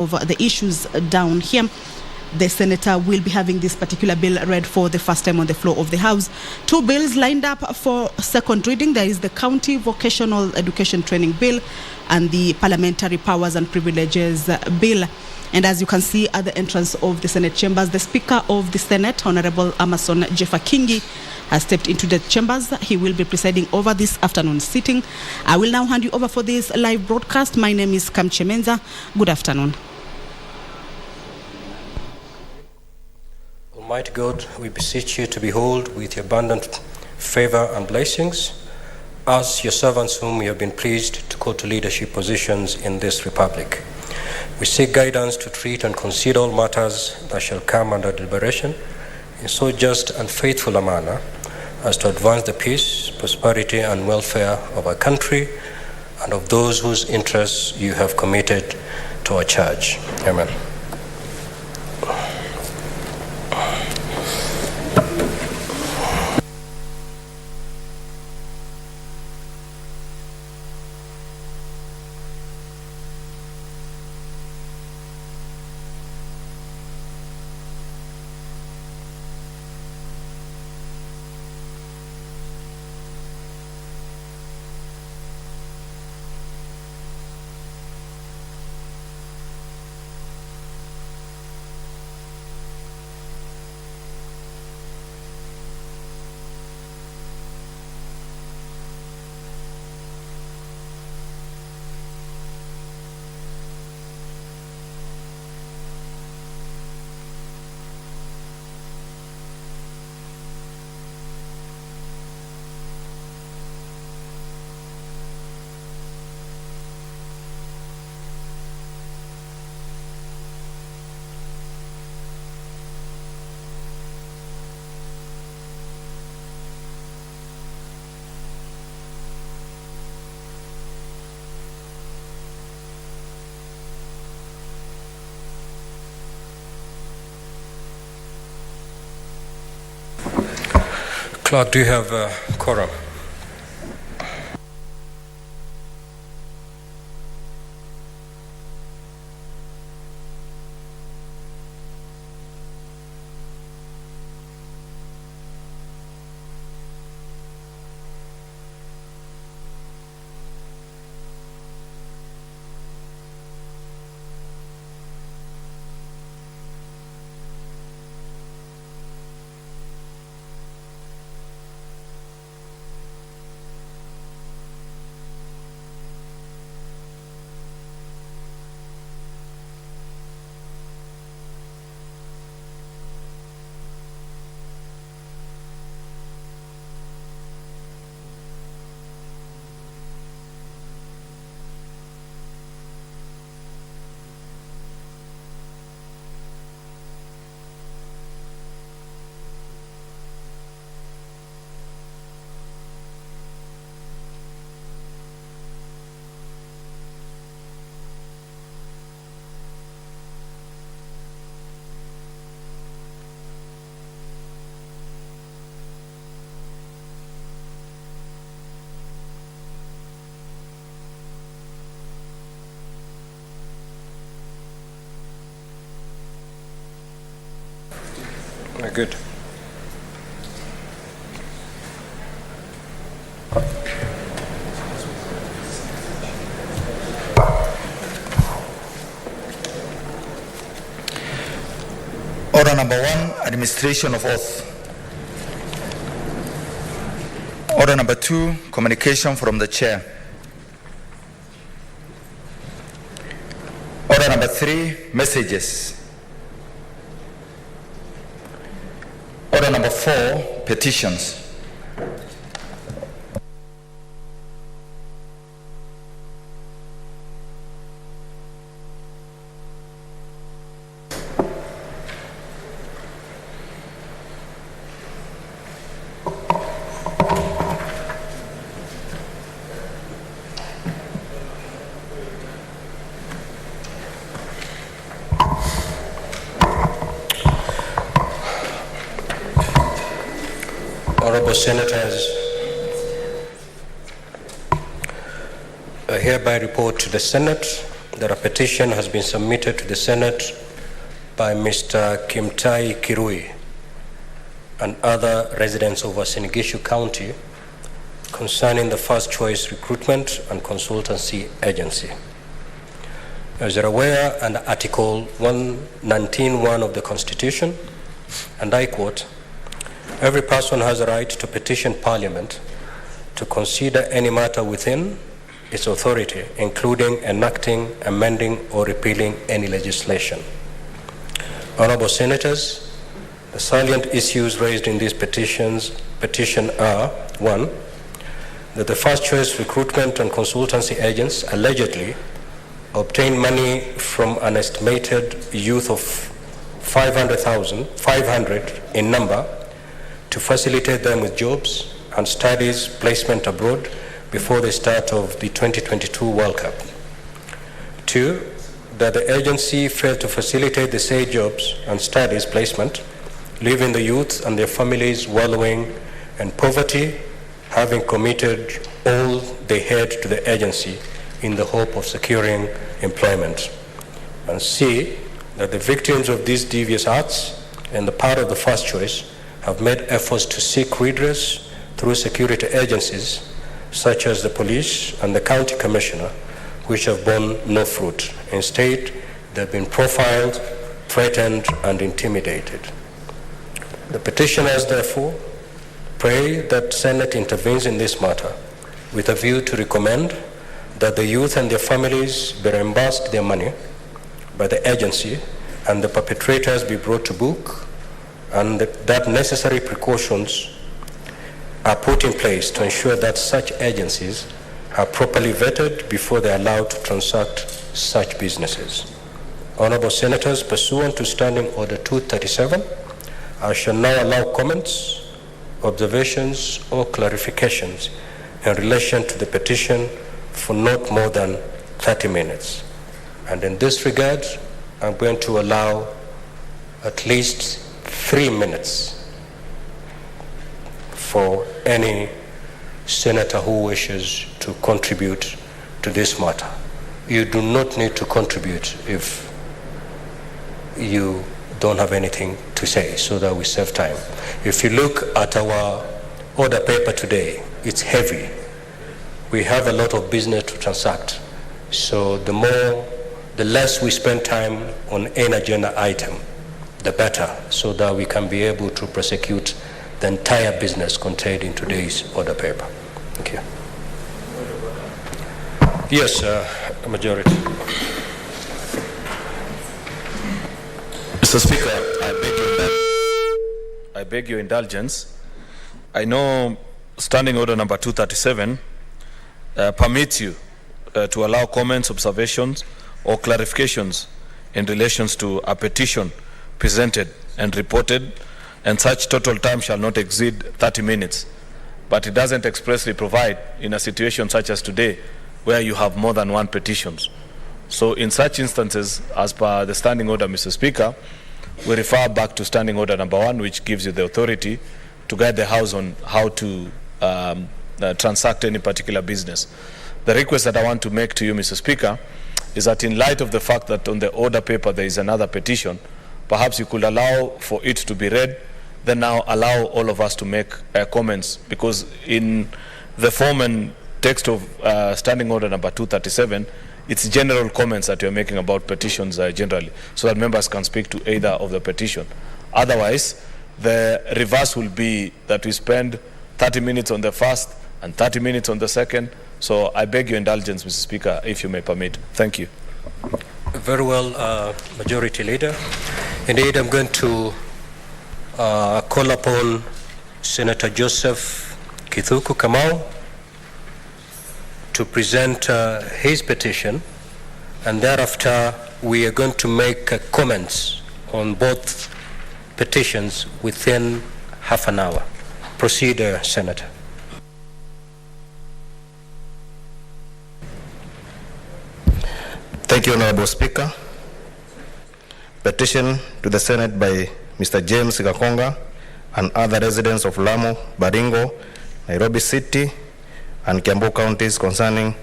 of the issues down here. The senator will be having this particular bill read for the first time on the floor of the House. Two bills lined up for second reading. There is the County Vocational Education Training Bill and the Parliamentary Powers and Privileges Bill. And as you can see at the entrance of the Senate chambers, the Speaker of the Senate, Honorable Amason Jeffa Kingi, has stepped into the chambers. He will be presiding over this afternoon sitting. I will now hand you over for this live broadcast. My name is Kamche Menza. Good afternoon. Almighty God, we beseech you to behold with your abundant favor and blessings us, your servants whom you have been pleased to call to leadership positions in this republic. We seek guidance to treat and consider all matters that shall come under deliberation in so just and faithful a manner as to advance the peace, prosperity, and welfare of our country and of those whose interests you have committed to our charge. Amen. Clerk, do you have a quorum? Good. Order number 1, administration of oath. Order number 2, communication from the chair. Order number 3, messages. Order number 4, petitions. Honorable Senators, I hereby report to the Senate that a petition has been submitted to the Senate by Mr. Kimtai Kirui and other residents of Wasinigishu County concerning the First Choice Recruitment and Consultancy Agency. As you're aware, under Article 119(1) of the Constitution, and I quote, "Every person has a right to petition Parliament to consider any matter within its authority, including enacting, amending, or repealing any legislation." Honorable Senators, the salient issues raised in these petition are: 1, that the First Choice Recruitment and Consultancy Agents allegedly obtained money from an estimated youth of 500 in number to facilitate them with jobs and studies placement abroad before the start of the 2022 World Cup. 2, that the agency failed to facilitate the said jobs and studies placement, leaving the youth and their families wallowing in poverty, having committed all they had to the agency in the hope of securing employment. And C, that the victims of these devious acts and the part of the First Choice have made efforts to seek redress through security agencies such as the police and the county commissioner, which have borne no fruit. Instead, they've been profiled, threatened, and intimidated. The petitioners, therefore, pray that Senate intervenes in this matter with a view to recommend that the youth and their families be reimbursed their money by the agency and the perpetrators be brought to book, and that necessary precautions are put in place to ensure that such agencies are properly vetted before they are allowed to transact such businesses. Honorable Senators, pursuant to Standing Order 237, I shall now allow comments, observations, or clarifications in relation to the petition for not more than 30 minutes. And in this regard, I'm going to allow at least 3 minutes for any senator who wishes to contribute to this matter. You do not need to contribute if you don't have anything to say, so that we save time. If you look at our order paper today, it's heavy. We have a lot of business to transact. So the less we spend time on any agenda item, the better, so that we can be able to prosecute the entire business contained in today's order paper. Thank you. Yes, majority. Mr. Speaker, I beg your indulgence. I know Standing Order number 237 permits you to allow comments, observations, or clarifications in relation to a petition presented and reported, and such total time shall not exceed 30 minutes. But it doesn't expressly provide in a situation such as today where you have more than one petition. So in such instances, as per the Standing Order, Mr. Speaker, we refer back to Standing Order number 1, which gives you the authority to guide the House on how to transact any particular business. The request that I want to make to you, Mr. Speaker, is that in light of the fact that on the order paper there is another petition, perhaps you could allow for it to be read, then now allow all of us to make comments, because in the form and text of Standing Order number 237, it's general comments that you're making about petitions generally, so that members can speak to either of the petition. Otherwise, the reverse will be that we spend 30 minutes on the first and 30 minutes on the second. So I beg your indulgence, Mr. Speaker, if you may permit. Thank you. Very well, Majority Leader. Indeed, I'm going to call upon Senator Joseph Kithuku Kamau to present his petition, and thereafter we are going to make comments on both petitions within half an hour. Proceed, Senator. Thank you, Honorable Speaker. Petition to the Senate by Mr. James Gakonga and other residents of Lamu, Baringo, Nairobi City, and Kiambu counties concerning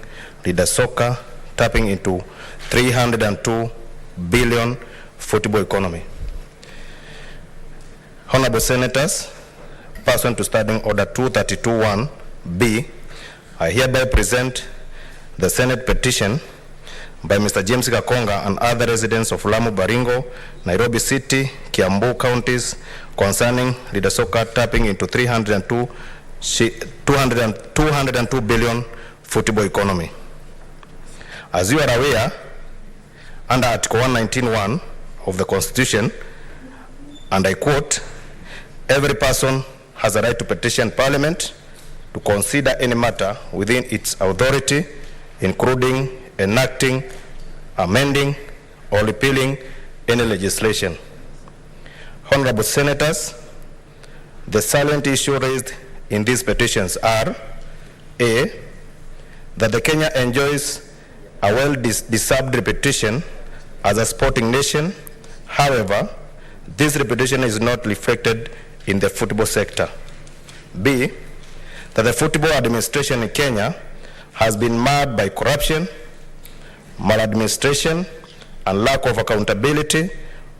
Leader Soka, tapping into 302 billion football economy. Honorable Senators, pursuant to Standing Order 232(1)B, I hereby present the Senate petition by Mr. James Gakonga and other residents of Lamu, Baringo, Nairobi City, Kiambu counties concerning leader soccer tapping into 202 billion football economy. As you are aware, under Article 119(1) of the Constitution, and I quote, every person has a right to petition Parliament to consider any matter within its authority, including enacting, amending, or repealing any legislation. Honorable Senators, the salient issue raised in these petitions are: A, that the Kenya enjoys a well-deserved reputation as a sporting nation. However, this reputation is not reflected in the football sector. B, that the football administration in Kenya has been marred by corruption, maladministration, and lack of accountability,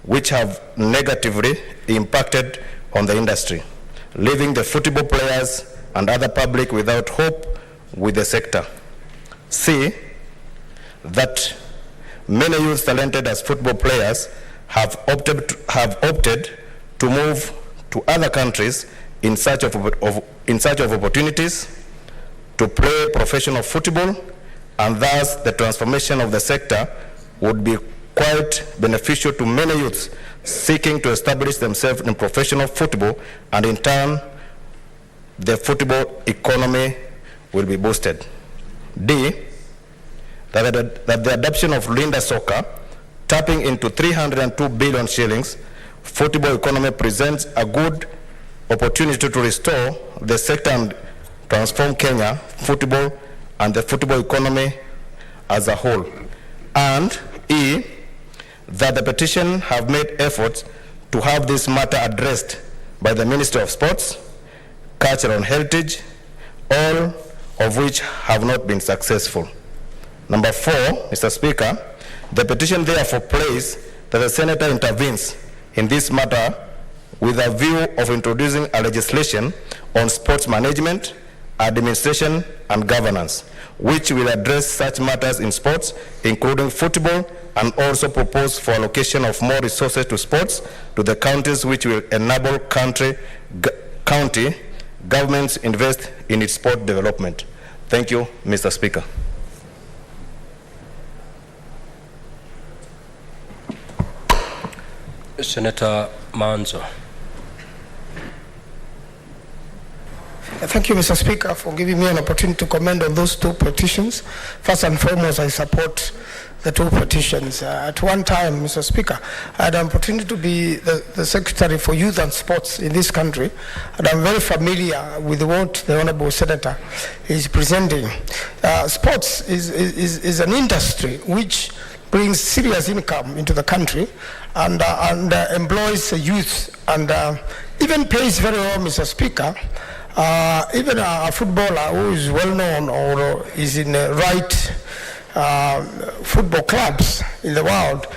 which have negatively impacted on the industry, leaving the football players and other public without hope with the sector. C, that many youth talented as football players have opted to move to other countries in search of opportunities to play professional football, and thus the transformation of the sector would be quite beneficial to many youths seeking to establish themselves in professional football, and in turn, the football economy will be boosted. D, that the adoption of Linda Soccer, tapping into 302 billion shillings, football economy presents a good opportunity to restore the sector and transform Kenya football and the football economy as a whole. And E, that the petition have made efforts to have this matter addressed by the Ministry of Sports, Culture and Heritage, all of which have not been successful. Number 4, Mr. Speaker, the petition therefore prays that the Senator intervenes in this matter with a view of introducing a legislation on sports management, administration, and governance, which will address such matters in sports, including football, and also propose for allocation of more resources to sports to the counties, which will enable county governments invest in its sport development. Thank you, Mr. Speaker. Senator Manzo. Thank you, Mr. Speaker, for giving me an opportunity to comment on those two petitions. First and foremost, I support the two petitions. At one time, Mr. Speaker, I had an opportunity to be the Secretary for Youth and Sports in this country, and I'm very familiar with what the Honorable Senator is presenting. Sports is an industry which brings serious income into the country and employs youth and even pays very well, Mr. Speaker. Even a footballer who is well known or is in the right football clubs in the world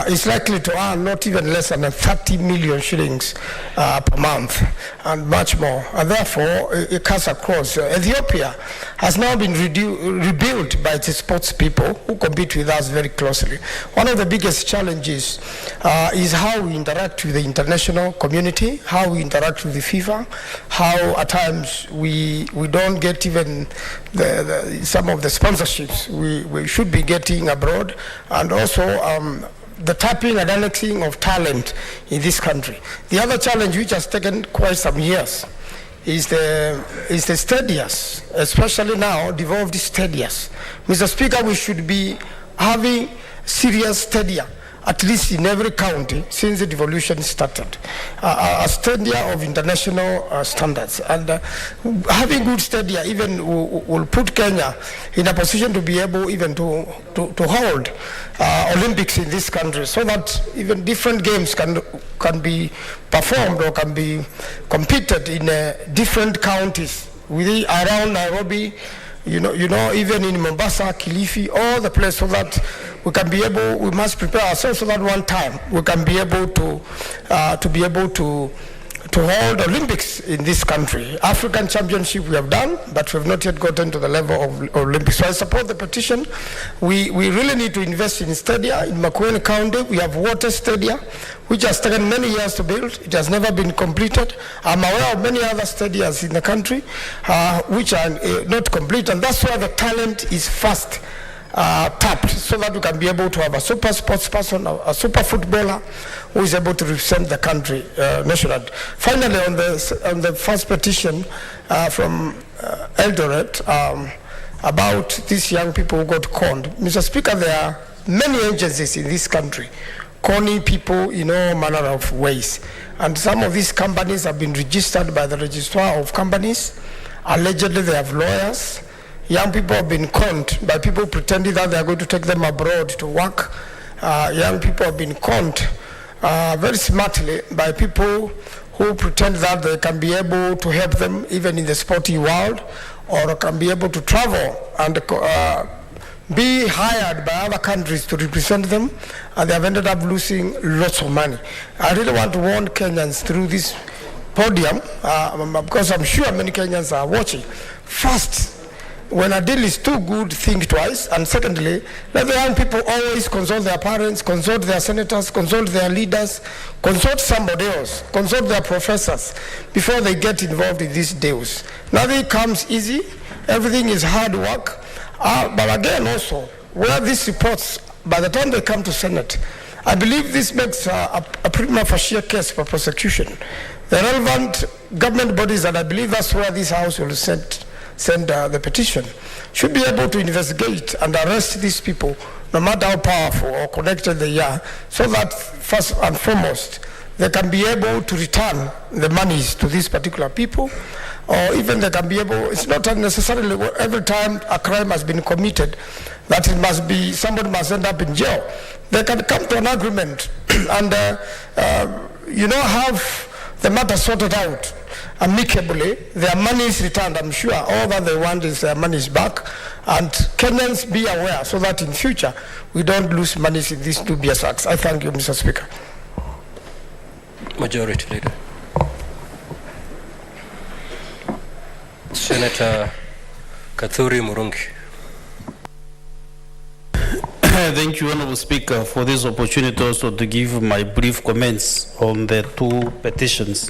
is likely to earn not even less than 30 million shillings per month and much more. And therefore, it cuts across. Ethiopia has now been rebuilt by its sports people who compete with us very closely. One of the biggest challenges is how we interact with the international community, how we interact with the FIFA, how at times we don't get even some of the sponsorships we should be getting abroad, and also the tapping and annexing of talent in this country. The other challenge, which has taken quite some years, is the stadiums, especially now devolved stadiums. Mr. Speaker, we should be having serious stadia, at least in every county since the devolution started, a stadia of international standards. And having good stadia even will put Kenya in a position to be able even to hold Olympics in this country, so that even different games can be performed or can be competed in different counties around Nairobi, even in Mombasa, Kilifi, all the places, so that we must prepare ourselves so that one time we can be able to hold Olympics in this country. African Championship we have done, but we have not yet gotten to the level of Olympics. So I support the petition. We really need to invest in stadia. In Makueni County, we have water stadia, which has taken many years to build. It has never been completed. I'm aware of many other stadiums in the country which are not complete, and that's where the talent is first tapped, so that we can be able to have a super sports person, a super footballer who is able to represent the country nationally. Finally, on the first petition from Eldoret about these young people who got conned. Mr. Speaker, there are many agencies in this country conning people in all manner of ways. And some of these companies have been registered by the registrar of companies. Allegedly, they have lawyers. Young people have been conned by people pretending that they are going to take them abroad to work. Young people have been conned very smartly by people who pretend that they can be able to help them even in the sporty world, or can be able to travel and be hired by other countries to represent them, and they have ended up losing lots of money. I really want to warn Kenyans through this podium, because I'm sure many Kenyans are watching. First, when a deal is too good, think twice. And secondly, let the young people always consult their parents, consult their senators, consult their leaders, consult somebody else, consult their professors before they get involved in these deals. Nothing comes easy. Everything is hard work. But again, also, where these reports, by the time they come to Senate, I believe this makes a prima facie case for prosecution. The relevant government bodies, and I believe that's where this House will send the petition, should be able to investigate and arrest these people, no matter how powerful or connected they are, so that first and foremost, they can be able to return the monies to these particular people, or even they can be able, it's not necessarily every time a crime has been committed that it must be, somebody must end up in jail. They can come to an agreement and, have the matter sorted out amicably, their money is returned. I'm sure all that they want is their money is back, and Kenyans be aware so that in future we don't lose money in these dubious acts. I thank you, Mr. Speaker. Majority Leader. Senator Kathuri Murungi. Thank you, Honourable Speaker, for this opportunity also to give my brief comments on the two petitions.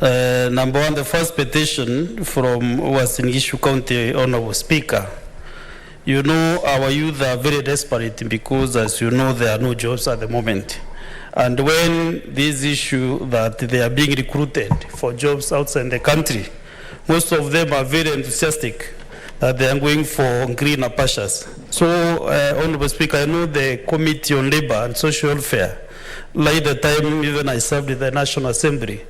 Number one, the first petition from Western Gishu County, Honourable Speaker. You know, our youth are very desperate because, as you know, there are no jobs at the moment. And when this issue that they are being recruited for jobs outside the country, most of them are very enthusiastic that they are going for greener pastures. So, Honourable Speaker, I know the Committee on Labour and Social Welfare, like the time even I served in the National Assembly,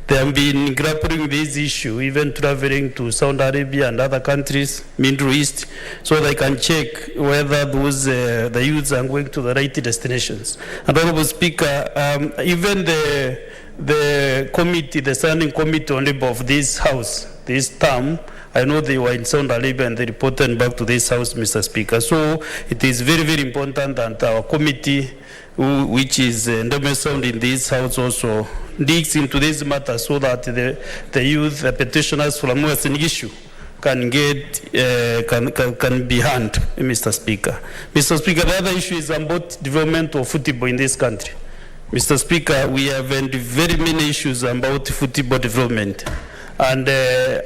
they have been grappling with this issue, even traveling to Saudi Arabia and other countries, Middle East, so they can check whether those the youths are going to the right destinations. And Honourable Speaker, even the committee, the standing committee on labour of this House, this term, I know they were in Saudi Arabia and they reported back to this House, Mr. Speaker. So it is very, very important that our committee, which is domiciled in this House, also digs into this matter so that the youth, the petitioners from Western Gishu can get, can be heard, Mr. Speaker. Mr. Speaker, the other issue is about development of football in this country. Mr. Speaker, we have very many issues about football development. And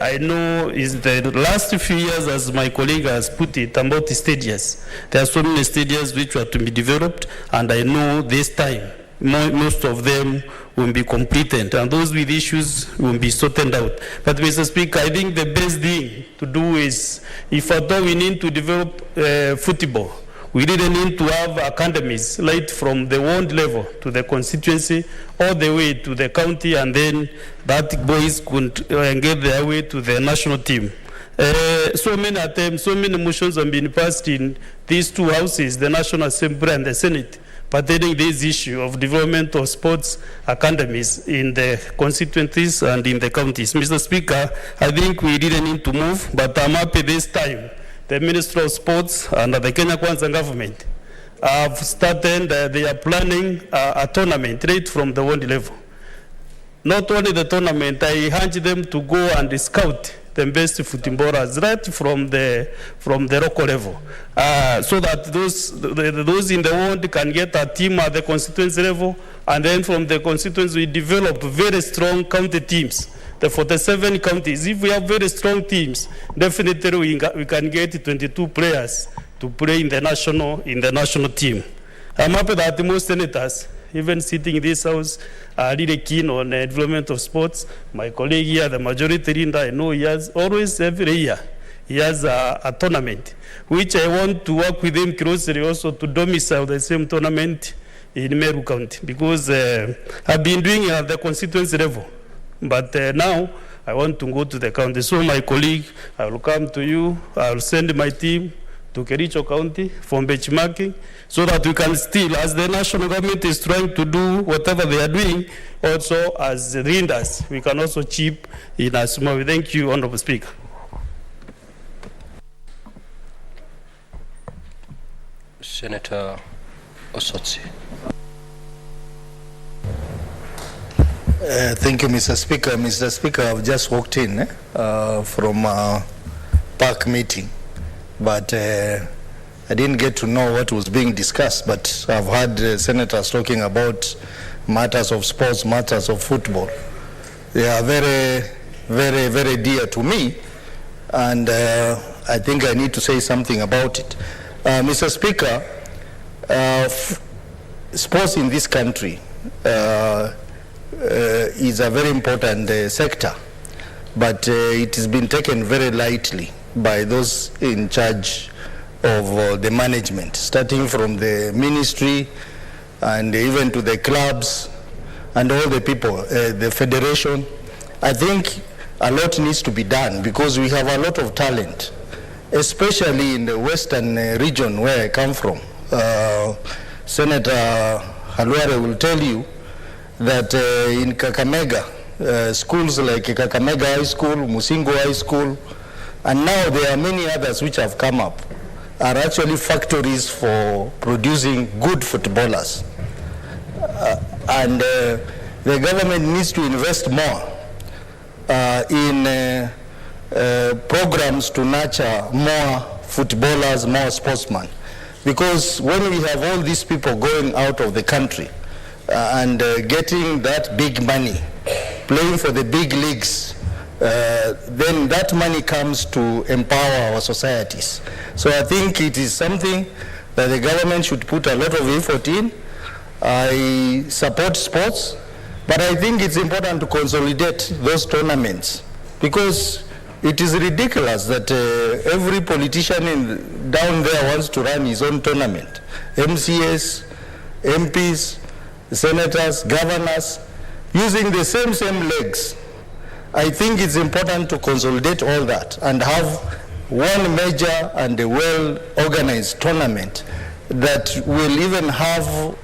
I know is the last few years, as my colleague has put it, about the stadiums. There are so many stadiums which are to be developed, and I know this time most of them will be completed, and those with issues will be sorted out. But Mr. Speaker, I think the best thing to do is, if at all we need to develop football, we didn't need to have academies right from the ward level to the constituency all the way to the county, and then that boys could get their way to the national team. So many attempts, so many motions have been passed in these two houses, the National Assembly and the Senate. pertaining this issue of development of sports academies in the constituencies and in the counties. Mr. Speaker, I think we didn't need to move, but I'm happy this time the Ministry of Sports and the Kenya Kwanza government have started, they are planning a tournament right from the world level. Not only the tournament, I urge them to go and scout the best footballers right from the local level, so that those in the world can get a team at the constituency level, and then from the constituency we develop very strong county teams. The 47 counties, if we have very strong teams, definitely we can get 22 players to play in the national team. I'm happy that most senators, even sitting in this house, are really keen on the development of sports. My colleague here, the majority leader, I know he has always, every year, he has a tournament, which I want to work with him closely also to domicile the same tournament in Meru County, because I've been doing it at the constituency level. But now I want to go to the county. So my colleague, I will come to you, I will send my team to Kericho County for benchmarking, so that we can still, as the national government is trying to do whatever they are doing, also as leaders, we can also chip in a small way. Thank you, Honorable Speaker. Senator Osotsi. Thank you, Mr. Speaker. Mr. Speaker, I've just walked in from a park meeting, but I didn't get to know what was being discussed, but I've heard senators talking about matters of sports, matters of football. They are very, very, very dear to me, and I think I need to say something about it. Mr. Speaker, sports in this country is a very important sector, but it has been taken very lightly by those in charge of the management, starting from the ministry and even to the clubs and all the people, the federation. I think a lot needs to be done, because we have a lot of talent, especially in the western region where I come from. Senator Halware will tell you that in Kakamega, schools like Kakamega High School, Musingo High School, and now there are many others which have come up, are actually factories for producing good footballers. And the government needs to invest more in programs to nurture more footballers, more sportsmen. Because when we have all these people going out of the country and getting that big money, playing for the big leagues, then that money comes to empower our societies. So I think it is something that the government should put a lot of effort in. I support sports, but I think it's important to consolidate those tournaments, because it is ridiculous that every politician down there wants to run his own tournament. MCAs, MPs, senators, governors, using the same legs. I think it's important to consolidate all that and have one major and a well-organized tournament that will even have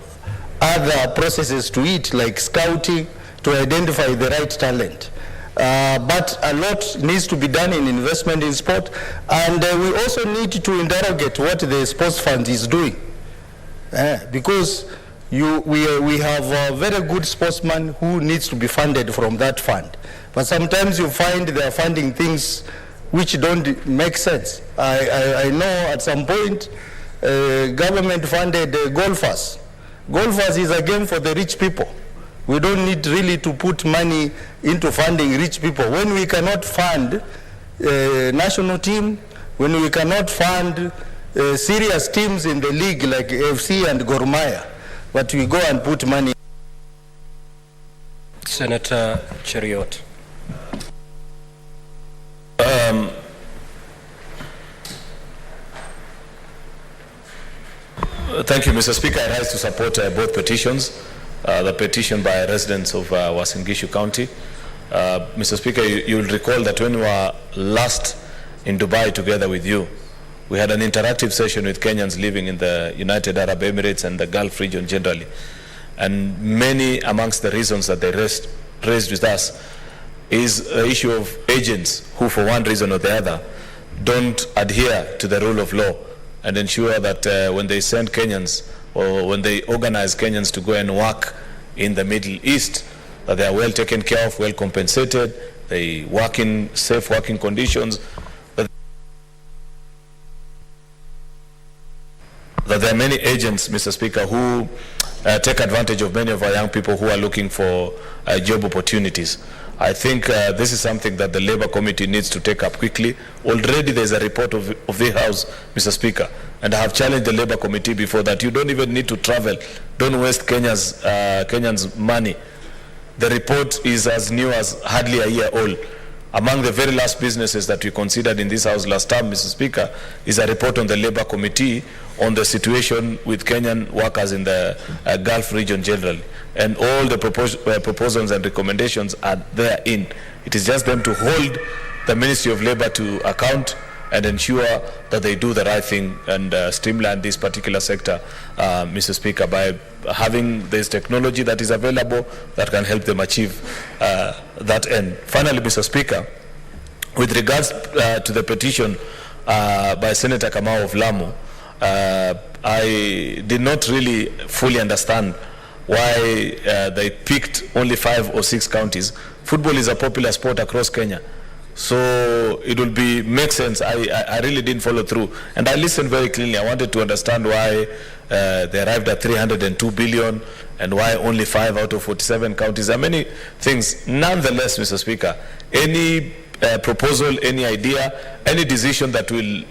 other processes to it, like scouting, to identify the right talent. But a lot needs to be done in investment in sport, and we also need to interrogate what the sports fund is doing, because we have a very good sportsman who needs to be funded from that fund. But sometimes you find they are funding things which don't make sense. I know at some point government funded golfers. Golfers is a game for the rich people. We don't need really to put money into funding rich people. When we cannot fund national team, when we cannot fund serious teams in the league like FC and Gor Mahia, but we go and put money. Senator Cheriot. Thank you, Mr. Speaker. I rise to support both petitions. The petition by residents of Uasin Gishu County. Mr. Speaker, you will recall that when we were last in Dubai together with you, We had an interactive session with Kenyans living in the United Arab Emirates and the Gulf region generally. And many amongst the reasons that they raised with us is the issue of agents who, for one reason or the other, don't adhere to the rule of law and ensure that when they send Kenyans or when they organize Kenyans to go and work in the Middle East, that they are well taken care of, well compensated, they work in safe working conditions, that there are many agents, Mr. Speaker, who take advantage of many of our young people who are looking for job opportunities. I think this is something that the Labour Committee needs to take up quickly. Already there is a report of the House, Mr. Speaker, and I have challenged the Labour Committee before that you don't even need to travel. Don't waste Kenyans' money. The report is as new as hardly a year old. Among the very last businesses that we considered in this House last time, Mr. Speaker, is a report on the Labour Committee on the situation with Kenyan workers in the Gulf region generally. And all the proposals and recommendations are therein. It is just them to hold the Ministry of Labour to account and ensure that they do the right thing and streamline this particular sector, Mr. Speaker, by having this technology that is available that can help them achieve that end. Finally, Mr. Speaker, with regards to the petition by Senator Kamau of Lamu, I did not really fully understand why they picked only 5 or 6 counties. Football is a popular sport across Kenya. So it will make sense. I really didn't follow through. And I listened very clearly. I wanted to understand why they arrived at 302 billion and why only 5 out of 47 counties. There are many things. Nonetheless, Mr. Speaker, any proposal, any idea, any decision that will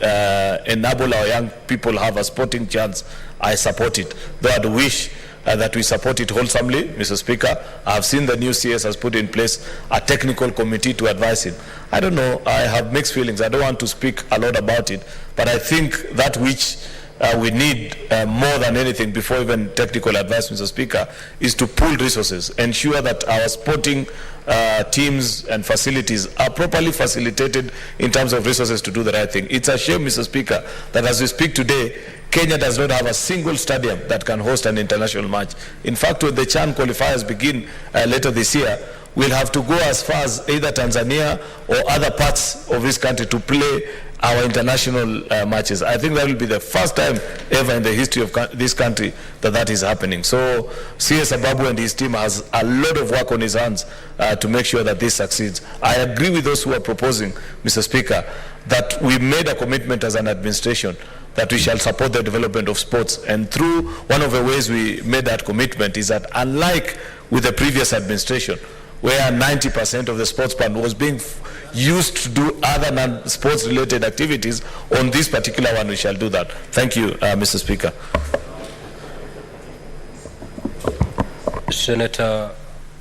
enable our young people have a sporting chance, I support it. Though I'd wish that we support it wholesomely, Mr. Speaker. I have seen the new CS has put in place a technical committee to advise him. I don't know, I have mixed feelings. I don't want to speak a lot about it, but I think that which we need more than anything before even technical advice, Mr. Speaker, is to pool resources, ensure that our sporting teams and facilities are properly facilitated in terms of resources to do the right thing. It's a shame, Mr. Speaker, that as we speak today, Kenya does not have a single stadium that can host an international match. In fact, when the CHAN qualifiers begin later this year, we'll have to go as far as either Tanzania or other parts of this country to play our international matches. I think that will be the first time ever in the history of this country that is happening. So CS Ababu and his team has a lot of work on his hands to make sure that this succeeds. I agree with those who are proposing, Mr. Speaker, that we made a commitment as an administration that we shall support the development of sports. And through one of the ways we made that commitment is that, unlike with the previous administration, where 90% of the sports fund was being used to do other non-sports related activities, on this particular one we shall do that. Thank you, Mr. Speaker. Senator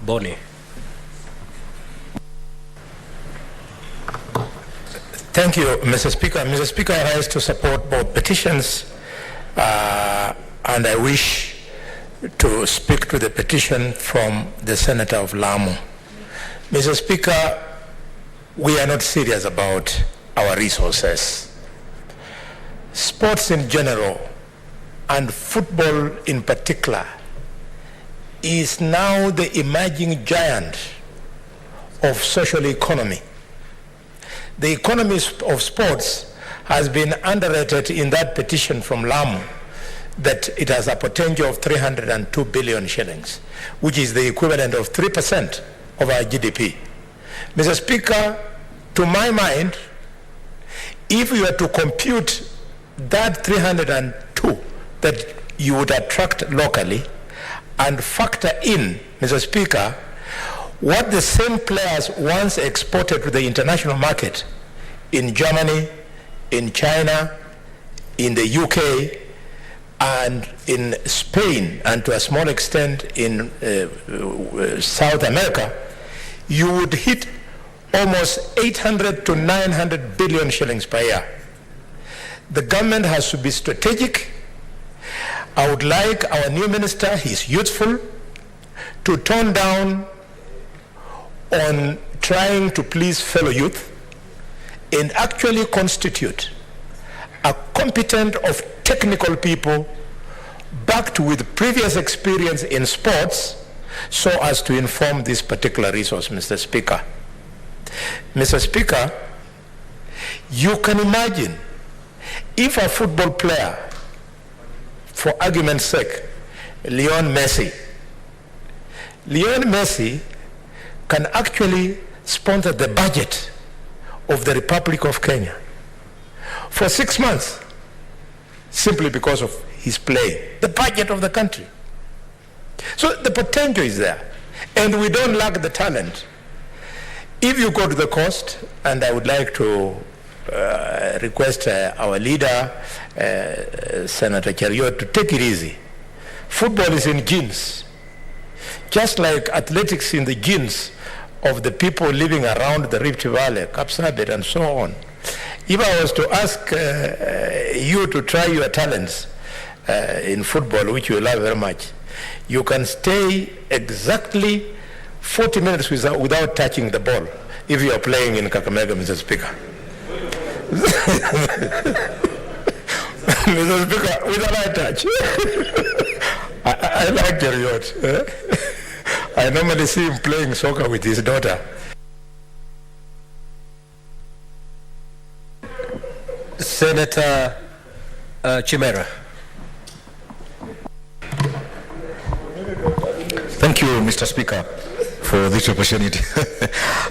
Boni. Thank you, Mr. Speaker. Mr. Speaker, I rise to support both petitions, and I wish to speak to the petition from the Senator of Lamu. Mr. Speaker, we are not serious about our resources. Sports in general, and football in particular, is now the emerging giant of social economy. The economy of sports has been underrated in that petition from Lamu, that it has a potential of 302 billion shillings, which is the equivalent of 3% of our GDP. Mr. Speaker, to my mind, if you were to compute that 302 that you would attract locally and factor in, Mr. Speaker, what the same players once exported to the international market in Germany, in China, in the UK, and in Spain, and to a small extent in South America, you would hit almost 800 to 900 billion shillings per year. The government has to be strategic. I would like our new minister, he's youthful, to tone down on trying to please fellow youth and actually constitute are competent of technical people backed with previous experience in sports so as to inform this particular resource, Mr. Speaker. Mr. Speaker, you can imagine if a football player, for argument's sake, Lionel Messi can actually sponsor the budget of the Republic of Kenya for 6 months simply because of his play, the budget of the country. So the potential is there, and we don't lack the talent. If you go to the coast, and I would like to request our leader, Senator Chariot, to take it easy. Football is in genes, just like athletics in the genes of the people living around the Rift Valley, Kapsabet, and so on. If I was to ask you to try your talents in football, which you love very much, you can stay exactly 40 minutes without touching the ball if you are playing in Kakamega, Mr. Speaker. Mr. Speaker, with a light touch. I like Chariot. I normally see him playing soccer with his daughter. Senator Chimera. Thank you, Mr. Speaker, for this opportunity.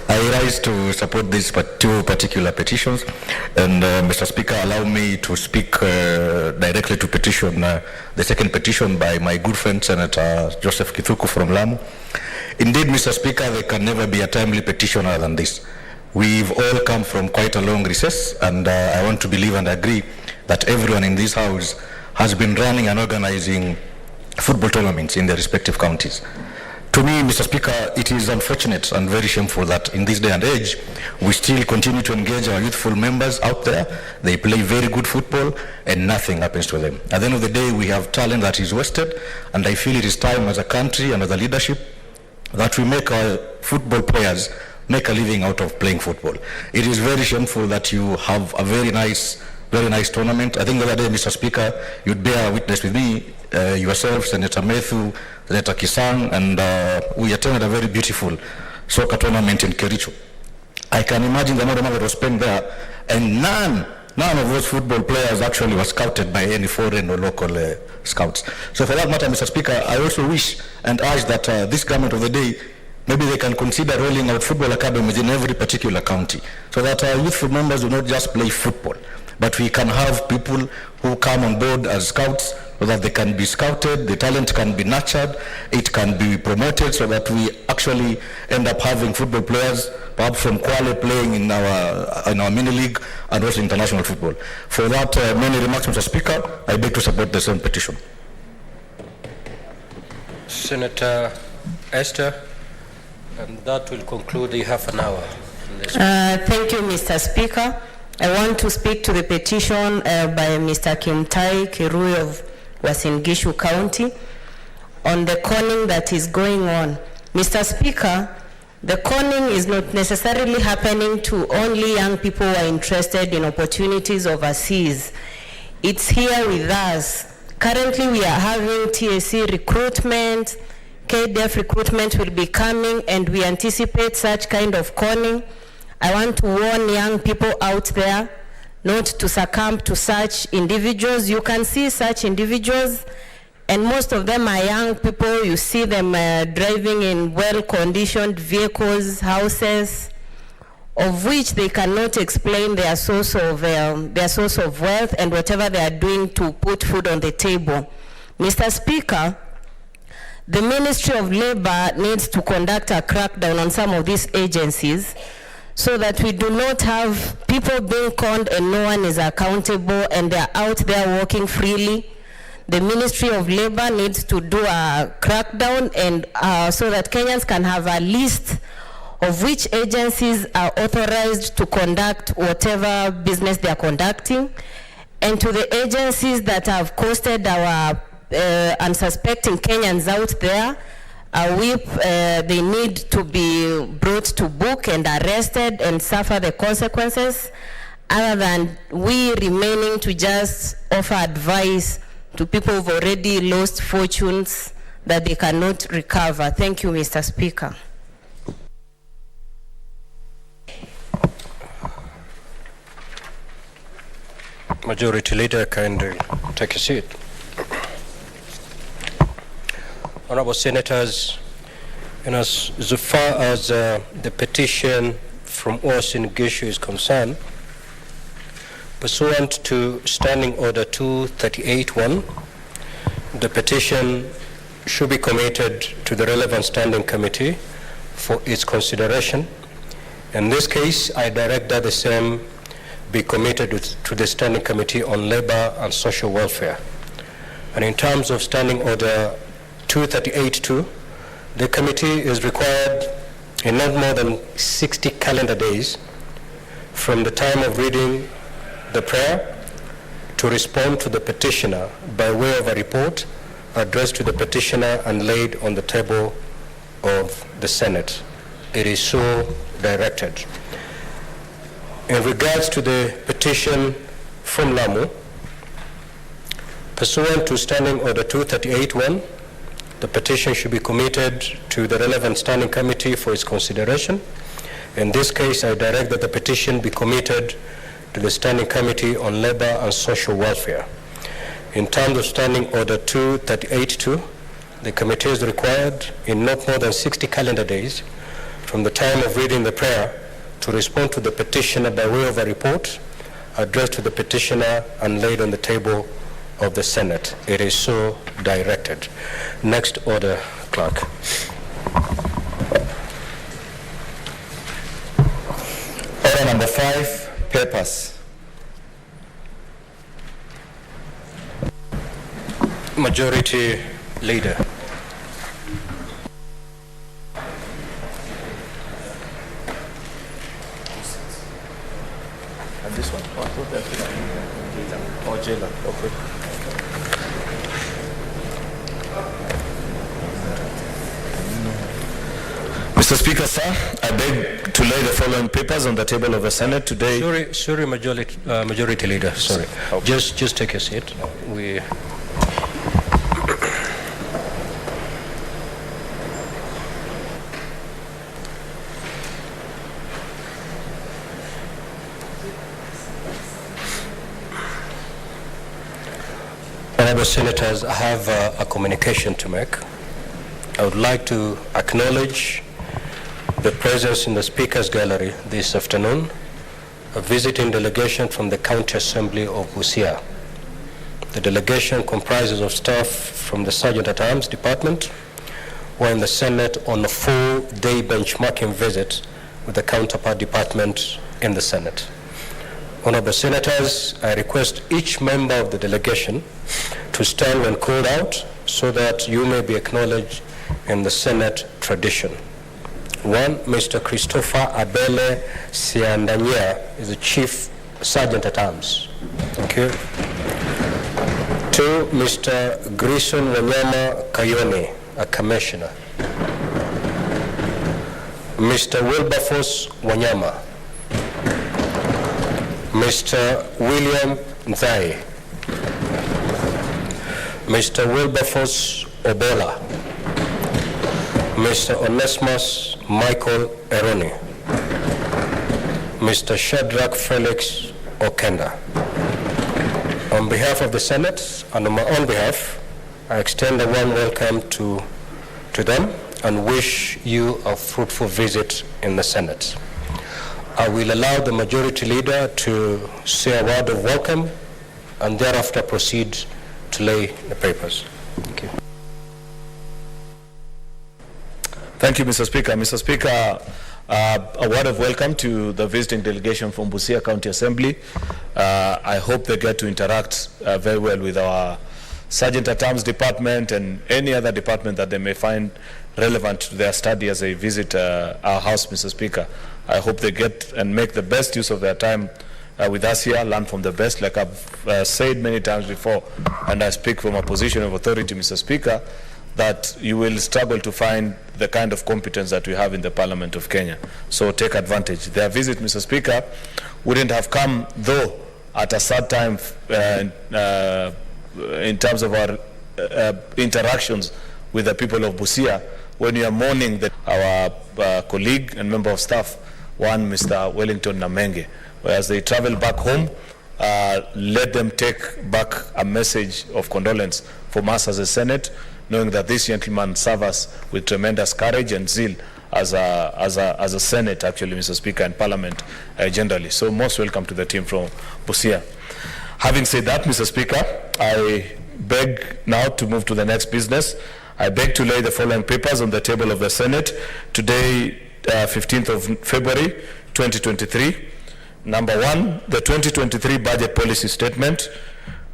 I rise to support these two particular petitions, and Mr. Speaker, allow me to speak directly to petition, the second petition by my good friend Senator Joseph Kithuku from Lamu. Indeed, Mr. Speaker, there can never be a timely petition other than this. We've all come from quite a long recess, and I want to believe and agree that everyone in this House has been running and organizing football tournaments in their respective counties. To me, Mr. Speaker, it is unfortunate and very shameful that in this day and age, we still continue to engage our youthful members out there. They play very good football and nothing happens to them. At the end of the day, we have talent that is wasted, and I feel it is time as a country and as a leadership that we make our football players make a living out of playing football. It is very shameful that you have a very nice tournament. I think the other day, Mr. Speaker, you'd bear witness with me, yourself, Senator Methu, Senator Kisang, and we attended a very beautiful soccer tournament in Kericho. I can imagine the amount of money that was spent there, and none of those football players actually were scouted by any foreign or local scouts. So for that matter, Mr. Speaker, I also wish and urge that this government of the day, maybe they can consider rolling out football academies in every particular county, so that our youthful members do not just play football, but we can have people who come on board as scouts so that they can be scouted, the talent can be nurtured, it can be promoted, so that we actually end up having football players, perhaps from Kwale, playing in our mini league and also international football. For that, many remarks, Mr. Speaker, I beg to support the same petition. Senator Esther, and that will conclude the half an hour. Thank you, Mr. Speaker. I want to speak to the petition by Mr. Kimtai Kirui of Uasin Gishu County on the conning that is going on. Mr. Speaker, the conning is not necessarily happening to only young people who are interested in opportunities overseas. It's here with us. Currently, we are having TSC recruitment, KDF recruitment will be coming, and we anticipate such kind of conning. I want to warn young people out there not to succumb to such individuals. You can see such individuals, and most of them are young people. You see them driving in well-conditioned vehicles, houses, of which they cannot explain their source of wealth and whatever they are doing to put food on the table. Mr. Speaker, the Ministry of Labor needs to conduct a crackdown on some of these agencies so that we do not have people being conned and no one is accountable and they're out there working freely. The Ministry of Labor needs to do a crackdown and so that Kenyans can have a list of which agencies are authorized to conduct whatever business they are conducting, and to the agencies that have costed our unsuspecting Kenyans out there, they need to be brought to book and arrested and suffer the consequences. other than we remaining to just offer advice to people who've already lost fortunes that they cannot recover. Thank you, Mr. Speaker. Majority Leader, kindly take a seat. Honorable Senators, as far as the petition from Wasin Gishu is concerned, pursuant to Standing Order 238-1, the petition should be committed to the relevant standing committee for its consideration. In this case, I direct that the same be committed to the Standing Committee on Labor and Social Welfare. And in terms of Standing Order 238-2, the committee is required in not more than 60 calendar days from the time of reading the prayer to respond to the petitioner by way of a report addressed to the petitioner and laid on the table of the Senate. It is so directed. In regards to the petition from Lamu, pursuant to Standing Order 238-1, the petition should be committed to the relevant standing committee for its consideration. In this case, I direct that the petition be committed to the Standing Committee on Labor and Social Welfare. In terms of Standing Order 238-2, the committee is required in not more than 60 calendar days from the time of reading the prayer to respond to the petitioner by way of a report addressed to the petitioner and laid on the table of the Senate. It is so directed. Next order, Clerk. Order number 5, papers. Majority Leader. And this one? Oh, jailer. Okay. Mr. Speaker, sir, I beg to lay the following papers on the table of the Senate today. Sorry, Majority Leader. Sorry. Okay. Just take a seat. Honourable Senators, I have a communication to make. I would like to acknowledge the presence in the Speaker's Gallery this afternoon, a visiting delegation from the County Assembly of Busia. The delegation comprises of staff from the Sergeant-at-Arms Department, who are in the Senate on a full-day benchmarking visit with the counterpart department in the Senate. Honourable Senators, I request each member of the delegation to stand when called out so that you may be acknowledged in the Senate tradition. 1, Mr. Christopher Abele Siandanya is the Chief Sergeant-at-Arms. Thank you. 2, Mr. Grison Wanyama Kayone, a Commissioner. Mr. Wilberforce Wanyama. Mr. William Nzai. Mr. Wilberforce Obola. Mr. Onesimus Michael Eroni. Mr. Shadrach Felix Okenda. On behalf of the Senate and on my own behalf, I extend a warm welcome to them and wish you a fruitful visit in the Senate. I will allow the Majority Leader to say a word of welcome and thereafter proceed to lay the papers. Thank you. Thank you, Mr. Speaker. Mr. Speaker, a word of welcome to the visiting delegation from Busia County Assembly. I hope they get to interact very well with our Sergeant-at-Arms Department and any other department that they may find relevant to their study as they visit our house, Mr. Speaker. I hope they get and make the best use of their time with us here, learn from the best, like I've said many times before, and I speak from a position of authority, Mr. Speaker. that you will struggle to find the kind of competence that we have in the Parliament of Kenya. So take advantage. Their visit, Mr. Speaker, wouldn't have come, though, at a sad time in terms of our interactions with the people of Busia, when we are mourning that our colleague and member of staff, one Mr. Wellington Namenge, whereas they travel back home, let them take back a message of condolence from us as a Senate, knowing that this gentleman served us with tremendous courage and zeal as a Senate, actually, Mr. Speaker, and Parliament generally. So most welcome to the team from Busia. Having said that, Mr. Speaker, I beg now to move to the next business. I beg to lay the following papers on the table of the Senate today, 15th of February, 2023. Number 1, the 2023 Budget Policy Statement.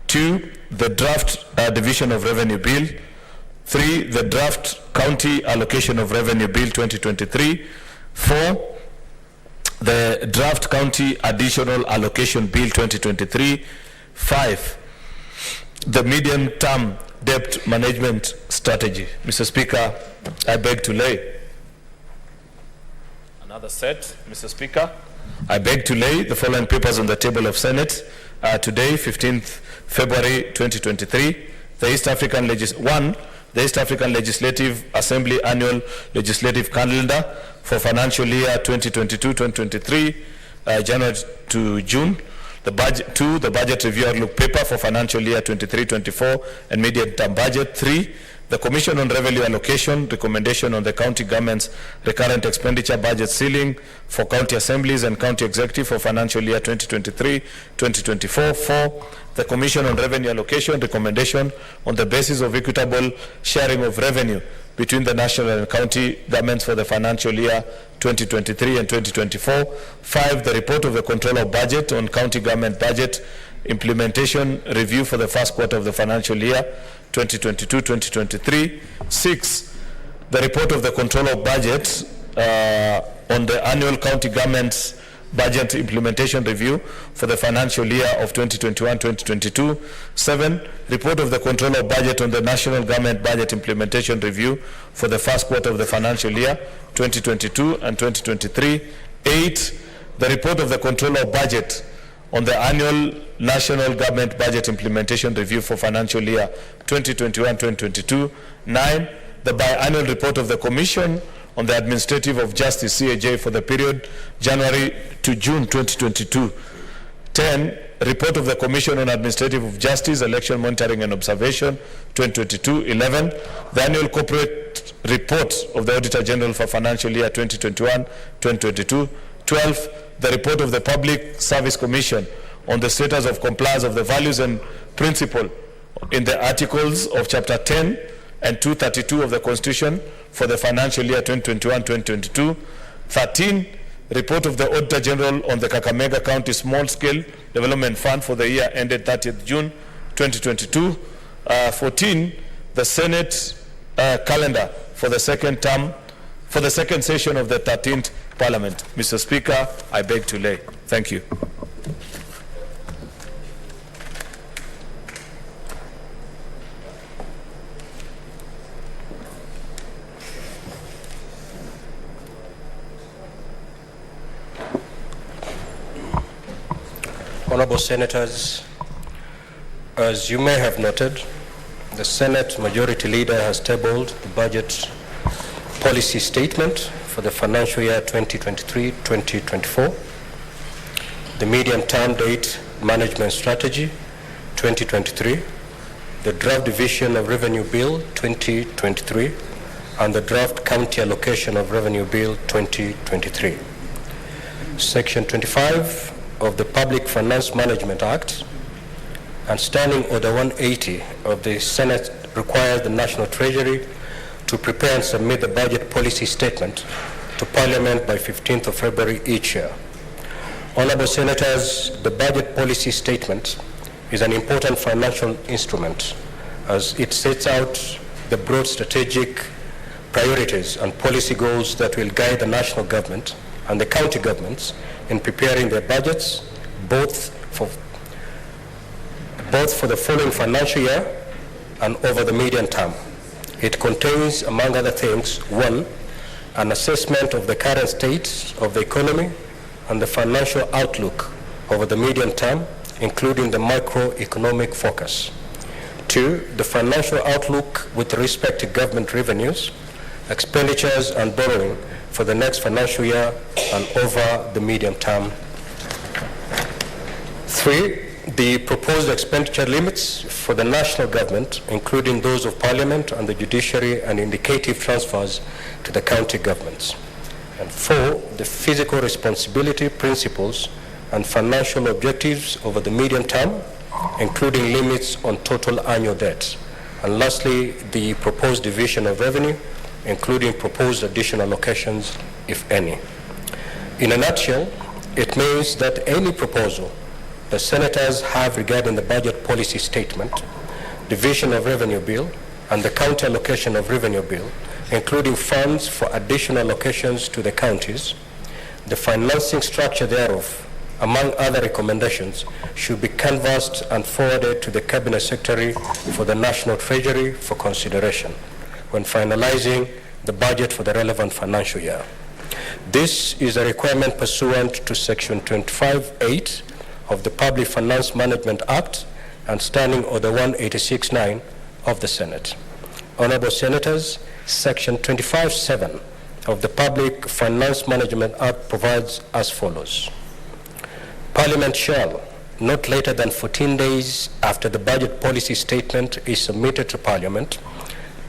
2, the Draft Division of Revenue Bill. 3, the Draft County Allocation of Revenue Bill 2023. 4, the Draft County Additional Allocation Bill 2023. 5, the Medium-Term Debt Management Strategy. Mr. Speaker, I beg to lay another set. Mr. Speaker, I beg to lay the following papers on the table of Senate today, 15th February 2023. The East African the East African Legislative Assembly Annual Legislative Calendar for financial year 2022-2023, January to June. The budget 2, the Budget Review Outlook Paper for financial year 23-24 and medium-term budget. 3, the Commission on Revenue Allocation recommendation on the county government's recurrent expenditure budget ceiling for county assemblies and county executive for financial year 2023-2024. 4, the Commission on Revenue Allocation recommendation on the basis of equitable sharing of revenue between the national and county governments for the financial year 2023 and 2024. 5, the report of the Controller of Budget on county government budget implementation review for the first quarter of the financial year 2022-2023. 6, the report of the Controller of Budget on the annual county government's budget implementation review for the financial year of 2021-2022. 7, report of the Controller of Budget on the national government budget implementation review for the first quarter of the financial year 2022 and 2023. 8, the report of the Controller of Budget on the annual national government budget implementation review for financial year 2021-2022. 9, the biannual report of the Commission on the Administrative of Justice, CAJ, for the period January to June 2022. 10, report of the Commission on Administrative of Justice, Election Monitoring and Observation, 2022. 11, the annual corporate report of the Auditor General for financial year 2021-2022. 12, the report of the Public Service Commission on the status of compliance of the values and principle in the articles of Chapter 10 and 232 of the Constitution for the financial year 2021-2022. 13, report of the Auditor General on the Kakamega County Small Scale Development Fund for the year ended 30th June 2022. 14, the Senate calendar for the second session of the 13th Parliament. Mr. Speaker, I beg to lay. Thank you. Honorable Senators, as you may have noted, the Senate Majority Leader has tabled the Budget Policy Statement for the financial year 2023-2024, the Medium-Term Debt Management Strategy 2023, the Draft Division of Revenue Bill 2023, and the Draft County Allocation of Revenue Bill 2023. Section 25 of the Public Finance Management Act and Standing Order 180 of the Senate requires the National Treasury to prepare and submit the Budget Policy Statement to Parliament by 15th of February each year. Honorable Senators, the Budget Policy Statement is an important financial instrument as it sets out the broad strategic priorities and policy goals that will guide the national government and the county governments in preparing their budgets both for the following financial year and over the medium term. It contains, among other things, 1, an assessment of the current state of the economy and the financial outlook over the medium term, including the macroeconomic focus. 2, the financial outlook with respect to government revenues, expenditures and borrowing for the next financial year and over the medium term. 3, the proposed expenditure limits for the national government, including those of Parliament and the judiciary, and indicative transfers to the county governments. And 4, the fiscal responsibility principles and financial objectives over the medium term, including limits on total annual debt. And lastly, the proposed division of revenue, including proposed additional allocations, if any. In a nutshell, it means that any proposal the senators have regarding the budget policy statement, division of revenue bill, and the county allocation of revenue bill, including funds for additional allocations to the counties, the financing structure thereof, among other recommendations, should be canvassed and forwarded to the Cabinet Secretary for the National Treasury for consideration when finalizing the budget for the relevant financial year. This is a requirement pursuant to Section 25(8) of the Public Finance Management Act and Standing Order 186-9 of the Senate. Honorable Senators, Section 25(7) of the Public Finance Management Act provides as follows. Parliament shall, not later than 14 days after the budget policy statement is submitted to Parliament,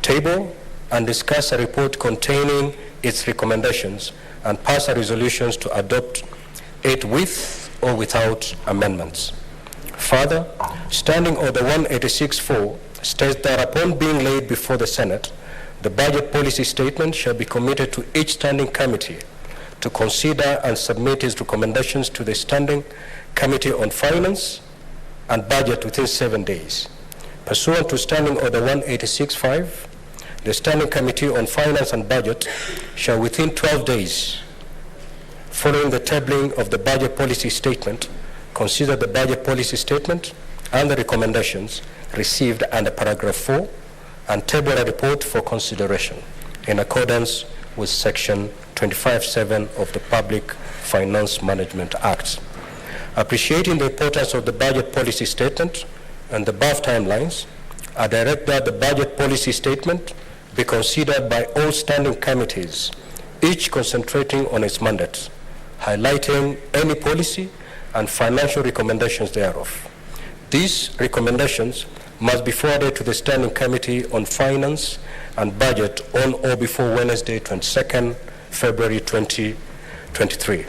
table and discuss a report containing its recommendations and pass a resolutions to adopt it with or without amendments. Further, Standing Order 186-4 states that upon being laid before the Senate, the budget policy statement shall be committed to each standing committee to consider and submit its recommendations to the Standing Committee on Finance and Budget within 7 days. Pursuant to Standing Order 186-5, the Standing Committee on Finance and Budget shall within 12 days following the tabling of the budget policy statement, consider the budget policy statement and the recommendations received under paragraph 4 and table a report for consideration in accordance with Section 25(7) of the Public Finance Management Act. Appreciating the importance of the budget policy statement and the above timelines, I direct that the budget policy statement be considered by all standing committees, each concentrating on its mandate, highlighting any policy and financial recommendations thereof. These recommendations must be forwarded to the Standing Committee on Finance and Budget on or before Wednesday, 22nd February 2023.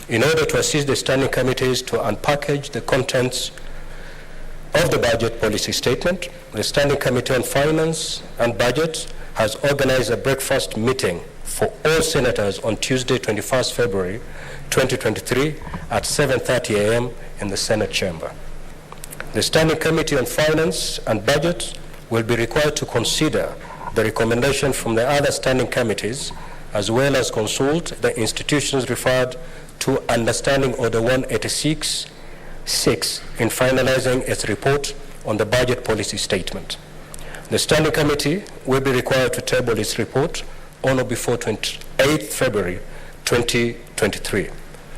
In order to assist the standing committees to unpackage the contents of the budget policy statement, the Standing Committee on Finance and Budget has organized a breakfast meeting for all senators on Tuesday, 21st February 2023 at 7:30 a.m. in the Senate chamber. The Standing Committee on Finance and Budget will be required to consider the recommendation from the other standing committees, as well as consult the institutions referred to under Standing Order 186-6 in finalizing its report on the budget policy statement. The Standing Committee will be required to table its report on or before 28th February 2023.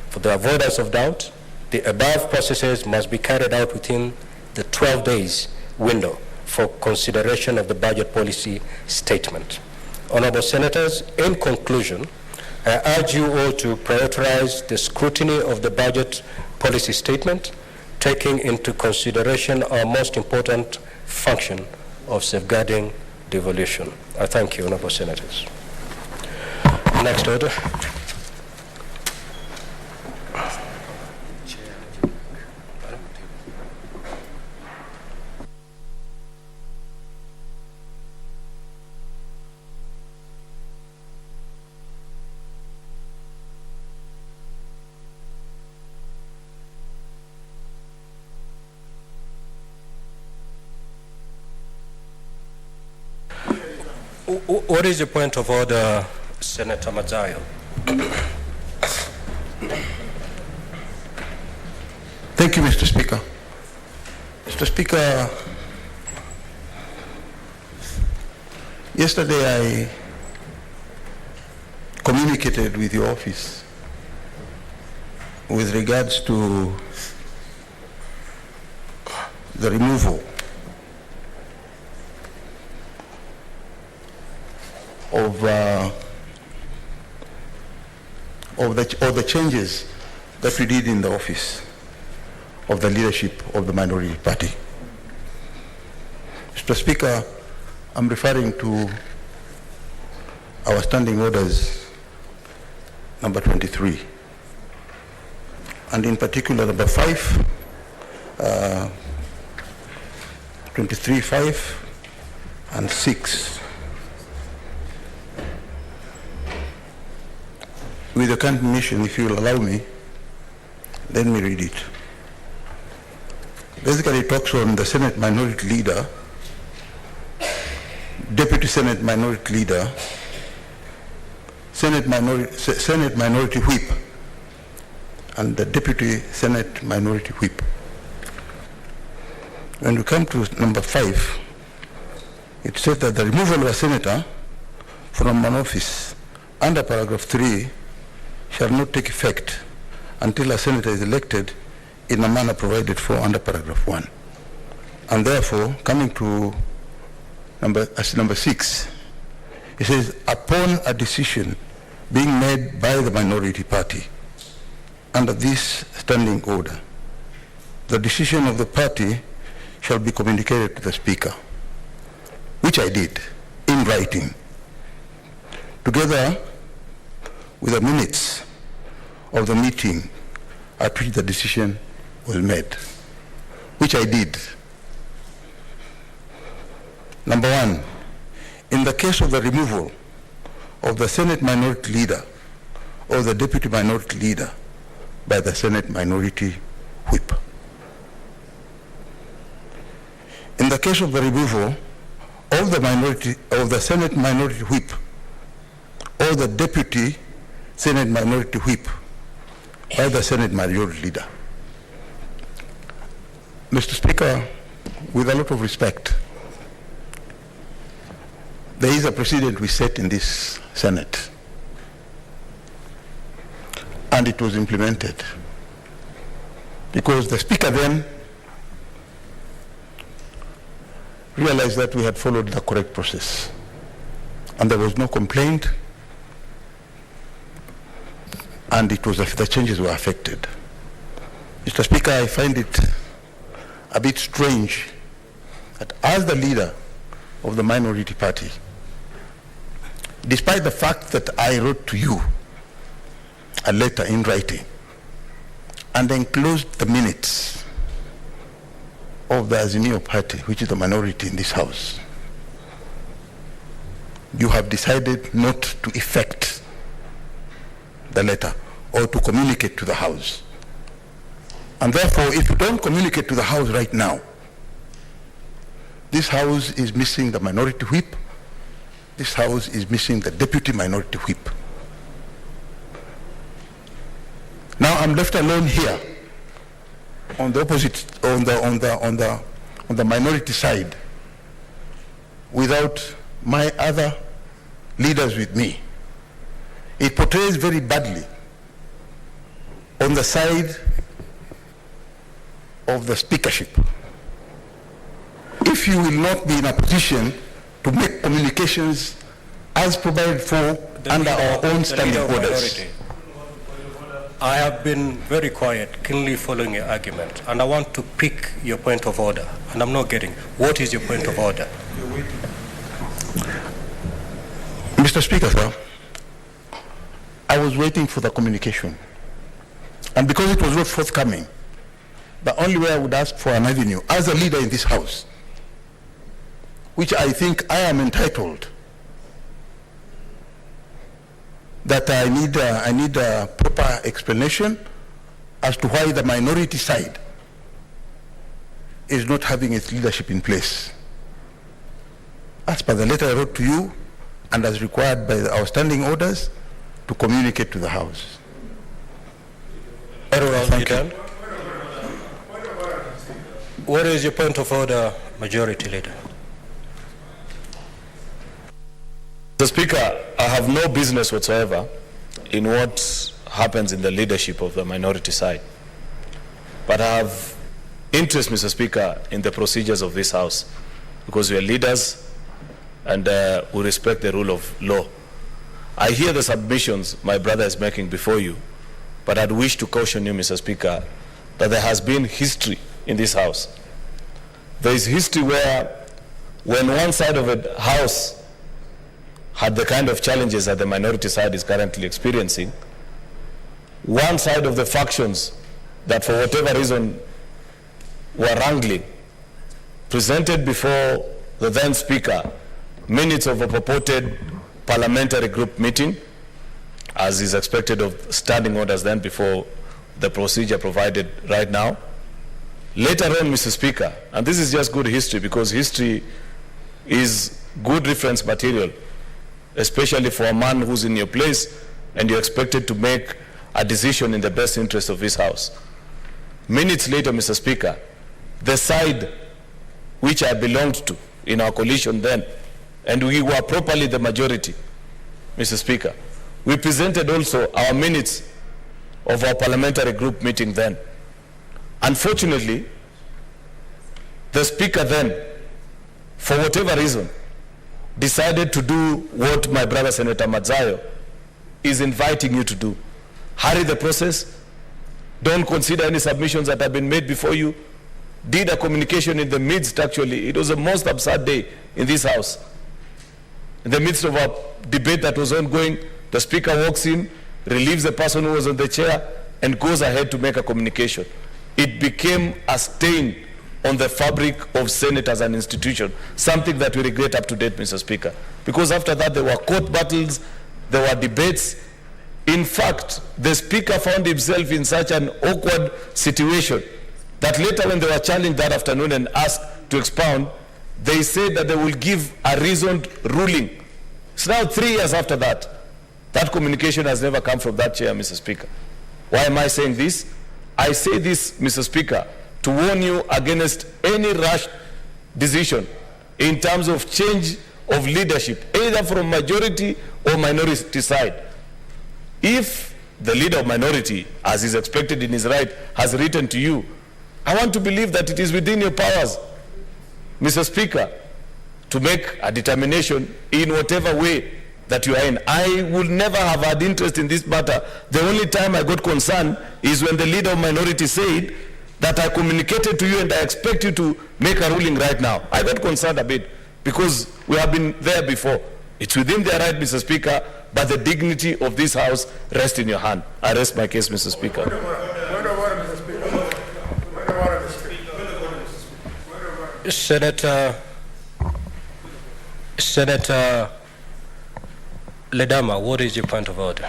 For the avoidance of doubt, the above processes must be carried out within the 12 days window for consideration of the budget policy statement. Honorable Senators, in conclusion, I urge you all to prioritize the scrutiny of the budget policy statement, taking into consideration our most important function of safeguarding devolution. I thank you, Honorable Senators. Next order. What is the point of order, Senator Mazayo? Thank you, Mr. Speaker. Mr. Speaker, Yesterday I communicated with your office with regards to the removal of the changes that we did in the office of the leadership of the minority party. Mr. Speaker, I'm referring to our standing orders number 23, and in particular number 5, 23, 5, and 6. With your kind permission, if you will allow me, let me read it. Basically, it talks on the Senate Minority Leader, Deputy Senate Minority Leader, Senate Minority Whip, and the Deputy Senate Minority Whip. When we come to number 5, it says that the removal of a senator from an office under paragraph 3 shall not take effect until a senator is elected in a manner provided for under paragraph 1. And therefore, coming to number 6, it says, upon a decision being made by the minority party under this standing order, the decision of the party shall be communicated to the Speaker, which I did in writing, together with the minutes of the meeting at which the decision was made, which I did. Number 1, in the case of the removal of the Senate Minority Leader or the Deputy Minority Leader by the Senate Minority Whip. In the case of the removal of the Senate Minority Whip or the Deputy Senate Minority Whip by the Senate Majority Leader. Mr. Speaker, with a lot of respect, there is a precedent we set in this Senate, and it was implemented because the Speaker then realized that we had followed the correct process and there was no complaint, and it was the changes were affected. Mr. Speaker, I find it a bit strange that as the leader of the minority party, despite the fact that I wrote to you a letter in writing and enclosed the minutes of the Azimio party, which is the minority in this House, you have decided not to effect the letter or to communicate to the House. And therefore, if you don't communicate to the House right now, this House is missing the minority whip, this House is missing the deputy minority whip. Now I'm left alone here on the opposite, on the minority side, without my other leaders with me. It portrays very badly on the side of the speakership. If you will not be in a position to make communications as provided for under our own standing orders. I have been very quiet, keenly following your argument, and I want to pick your point of order, and I'm not getting. What is your point of order? Mr. Speaker, sir, I was waiting for the communication. And because it was not forthcoming, the only way I would ask for an avenue as a leader in this House, which I think I am entitled, that I need a proper explanation as to why the minority side is not having its leadership in place. As per the letter I wrote to you, and as required by our standing orders, to communicate to the House. Thank you. What is your point of order, Majority Leader? Mr. Speaker, I have no business whatsoever in what happens in the leadership of the minority side. But I have interest, Mr. Speaker, in the procedures of this House, because we are leaders and we respect the rule of law. I hear the submissions my brother is making before you, but I'd wish to caution you, Mr. Speaker, that there has been history in this House. There is history where when one side of a House had the kind of challenges that the minority side is currently experiencing, one side of the factions that for whatever reason were wrangling presented before the then Speaker minutes of a purported parliamentary group meeting, as is expected of standing orders then before the procedure provided right now. Later on, Mr. Speaker, and this is just good history, because history is good reference material, especially for a man who's in your place and you're expected to make a decision in the best interest of his House. Minutes later, Mr. Speaker, the side which I belonged to in our coalition then, and we were properly the majority, Mr. Speaker, we presented also our minutes of our parliamentary group meeting then. Unfortunately, the Speaker then, for whatever reason, decided to do what my brother Senator Madzayo is inviting you to do. Hurry the process, don't consider any submissions that have been made before you, did a communication in the midst, actually. It was the most absurd day in this House. In the midst of a debate that was ongoing, the Speaker walks in, relieves the person who was on the chair, and goes ahead to make a communication. It became a stain on the fabric of Senate as an institution, something that we regret up to date, Mr. Speaker. Because after that, there were court battles, there were debates. In fact, the Speaker found himself in such an awkward situation that later when they were challenged that afternoon and asked to expound, they said that they will give a reasoned ruling. It's now 3 years after that. That communication has never come from that chair, Mr. Speaker. Why am I saying this? I say this, Mr. Speaker, to warn you against any rash decision in terms of change of leadership, either from majority or minority side. If the leader of minority, as is expected in his right, has written to you, I want to believe that it is within your powers, Mr. Speaker, to make a determination in whatever way that you are in. I would never have had interest in this matter. The only time I got concerned is when the leader of minority said that I communicated to you and I expect you to make a ruling right now. I got concerned a bit because we have been there before. It's within their right, Mr. Speaker, but the dignity of this House rests in your hand. I rest my case, Mr. Speaker. Senator Ledama, what is your point of order?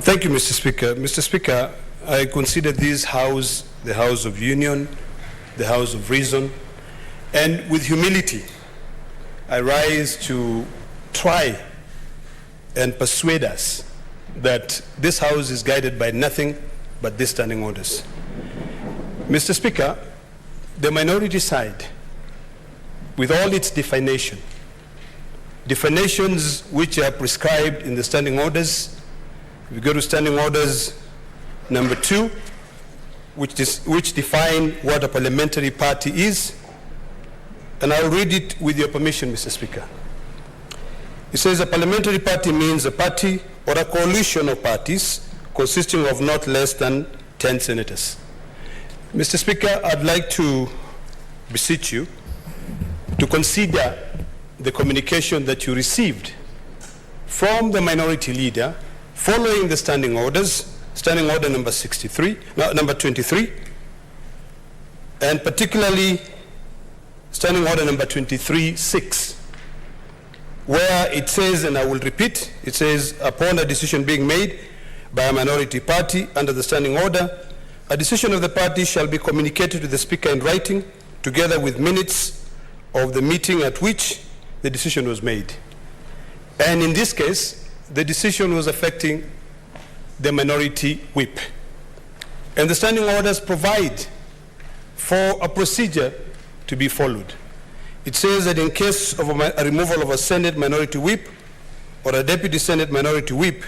Thank you, Mr. Speaker. Mr. Speaker, I consider this House the House of Union, the House of Reason, and with humility, I rise to try and persuade us that this House is guided by nothing but these standing orders. Mr. Speaker, the minority side, with all its definitions which are prescribed in the standing orders, if you go to standing orders number 2, which define what a parliamentary party is, and I'll read it with your permission, Mr. Speaker. It says a parliamentary party means a party or a coalition of parties consisting of not less than 10 senators. Mr. Speaker, I'd like to beseech you to consider the communication that you received from the minority leader following the standing orders, standing order number 23, and particularly standing order number 23.6, where it says, and I will repeat, it says, upon a decision being made by a minority party under the standing order, a decision of the party shall be communicated to the Speaker in writing, together with minutes of the meeting at which the decision was made. And in this case, the decision was affecting the minority whip. And the standing orders provide for a procedure to be followed. It says that in case of a removal of a Senate Minority Whip or a Deputy Senate Minority Whip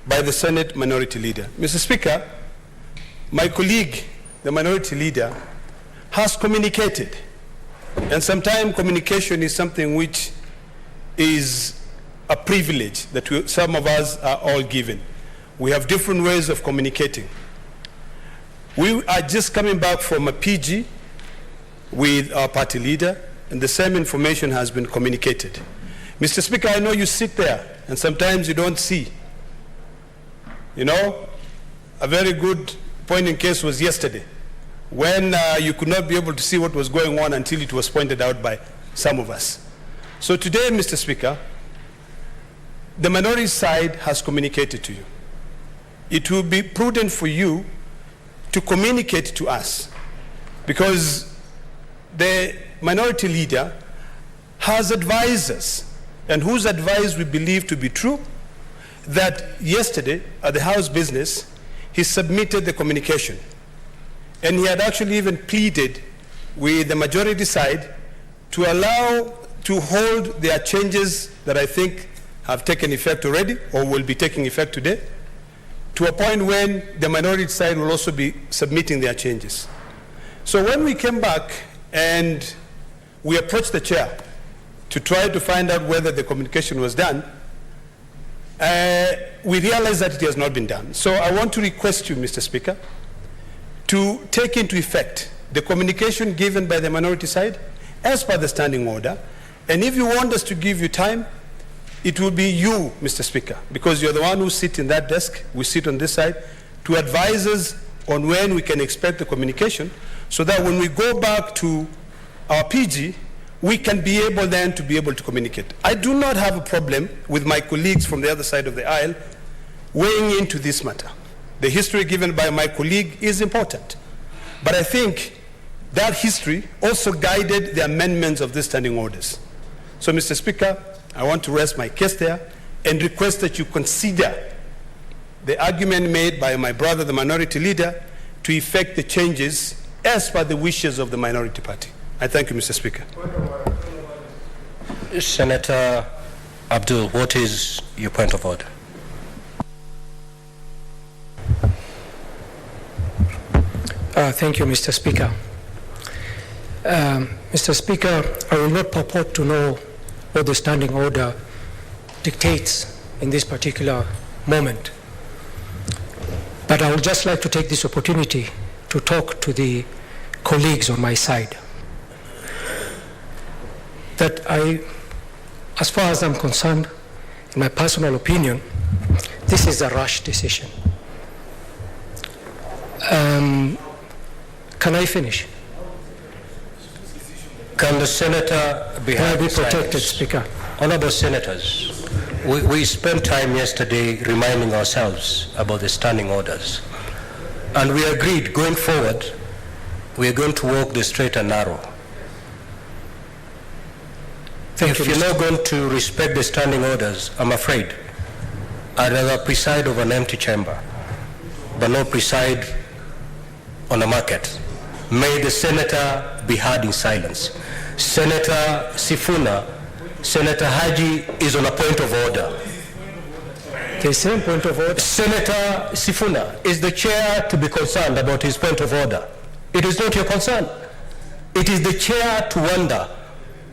by the Senate Minority Leader. Mr. Speaker, my colleague, the Minority Leader, has communicated. And sometimes communication is something which is a privilege that some of us are all given. We have different ways of communicating. We are just coming back from a PG with our party leader, and the same information has been communicated. Mr. Speaker, I know you sit there, and sometimes you don't see. You know, a very good point in case was yesterday, when you could not be able to see what was going on until it was pointed out by some of us. So today, Mr. Speaker, the minority side has communicated to you. It will be prudent for you to communicate to us, because the minority leader has advised us, and whose advice we believe to be true, that yesterday at the House business, he submitted the communication. And he had actually even pleaded with the majority side to allow, to hold their changes that I think have taken effect already or will be taking effect today, to a point when the minority side will also be submitting their changes. So when we came back and we approached the chair to try to find out whether the communication was done, we realized that it has not been done. So I want to request you, Mr. Speaker, to take into effect the communication given by the minority side as per the standing order. And if you want us to give you time, it will be you, Mr. Speaker, because you're the one who sits in that desk, we sit on this side, to advise us on when we can expect the communication, so that when we go back to our PG, we can be able then to be able to communicate. I do not have a problem with my colleagues from the other side of the aisle weighing into this matter. The history given by my colleague is important, but I think that history also guided the amendments of these standing orders. So, Mr. Speaker, I want to rest my case there and request that you consider the argument made by my brother, the minority leader, to effect the changes as per the wishes of the minority party. I thank you, Mr. Speaker. Senator Abdul, what is your point of order? Thank you, Mr. Speaker. Mr. Speaker, I will not purport to know what the standing order dictates in this particular moment. But I would just like to take this opportunity to talk to the colleagues on my side. That as far as I'm concerned, in my personal opinion, this is a rash decision. Can I finish? Can the senator be protected, Speaker? Honorable senators, we spent time yesterday reminding ourselves about the standing orders, and we agreed going forward we are going to walk the straight and narrow. If you're not going to respect the standing orders, I'm afraid I'd rather preside over an empty chamber but not preside on a market. May the senator be heard in silence. Senator Sifuna, Senator Haji is on a point of order. The same point of order. Senator Sifuna is the chair to be concerned about his point of order. It is not your concern. It is the chair to wonder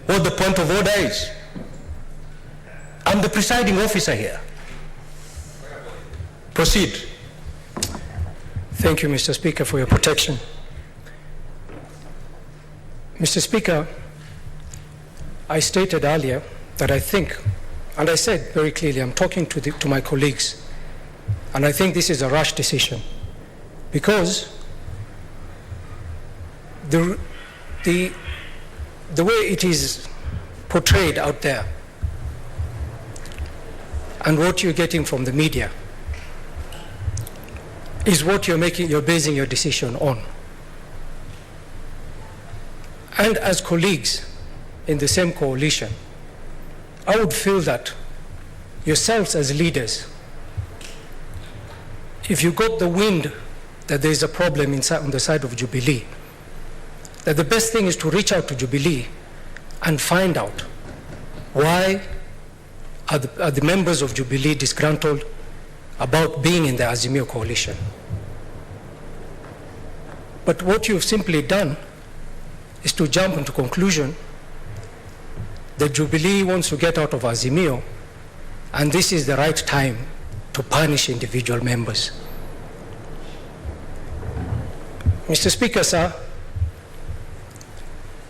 what the point of order is. I'm the presiding officer here. Proceed. Thank you, Mr. Speaker, for your protection. Mr. Speaker, I stated earlier that I think, and I said very clearly, I'm talking to my colleagues, and I think this is a rash decision because the way it is portrayed out there and what you're getting from the media is what you're basing your decision on. And as colleagues in the same coalition, I would feel that yourselves as leaders, if you got the wind that there is a problem on the side of Jubilee, that the best thing is to reach out to Jubilee and find out why are the members of Jubilee disgruntled about being in the Azimio coalition. But what you've simply done is to jump into conclusion that Jubilee wants to get out of Azimio, and this is the right time to punish individual members. Mr. Speaker, sir,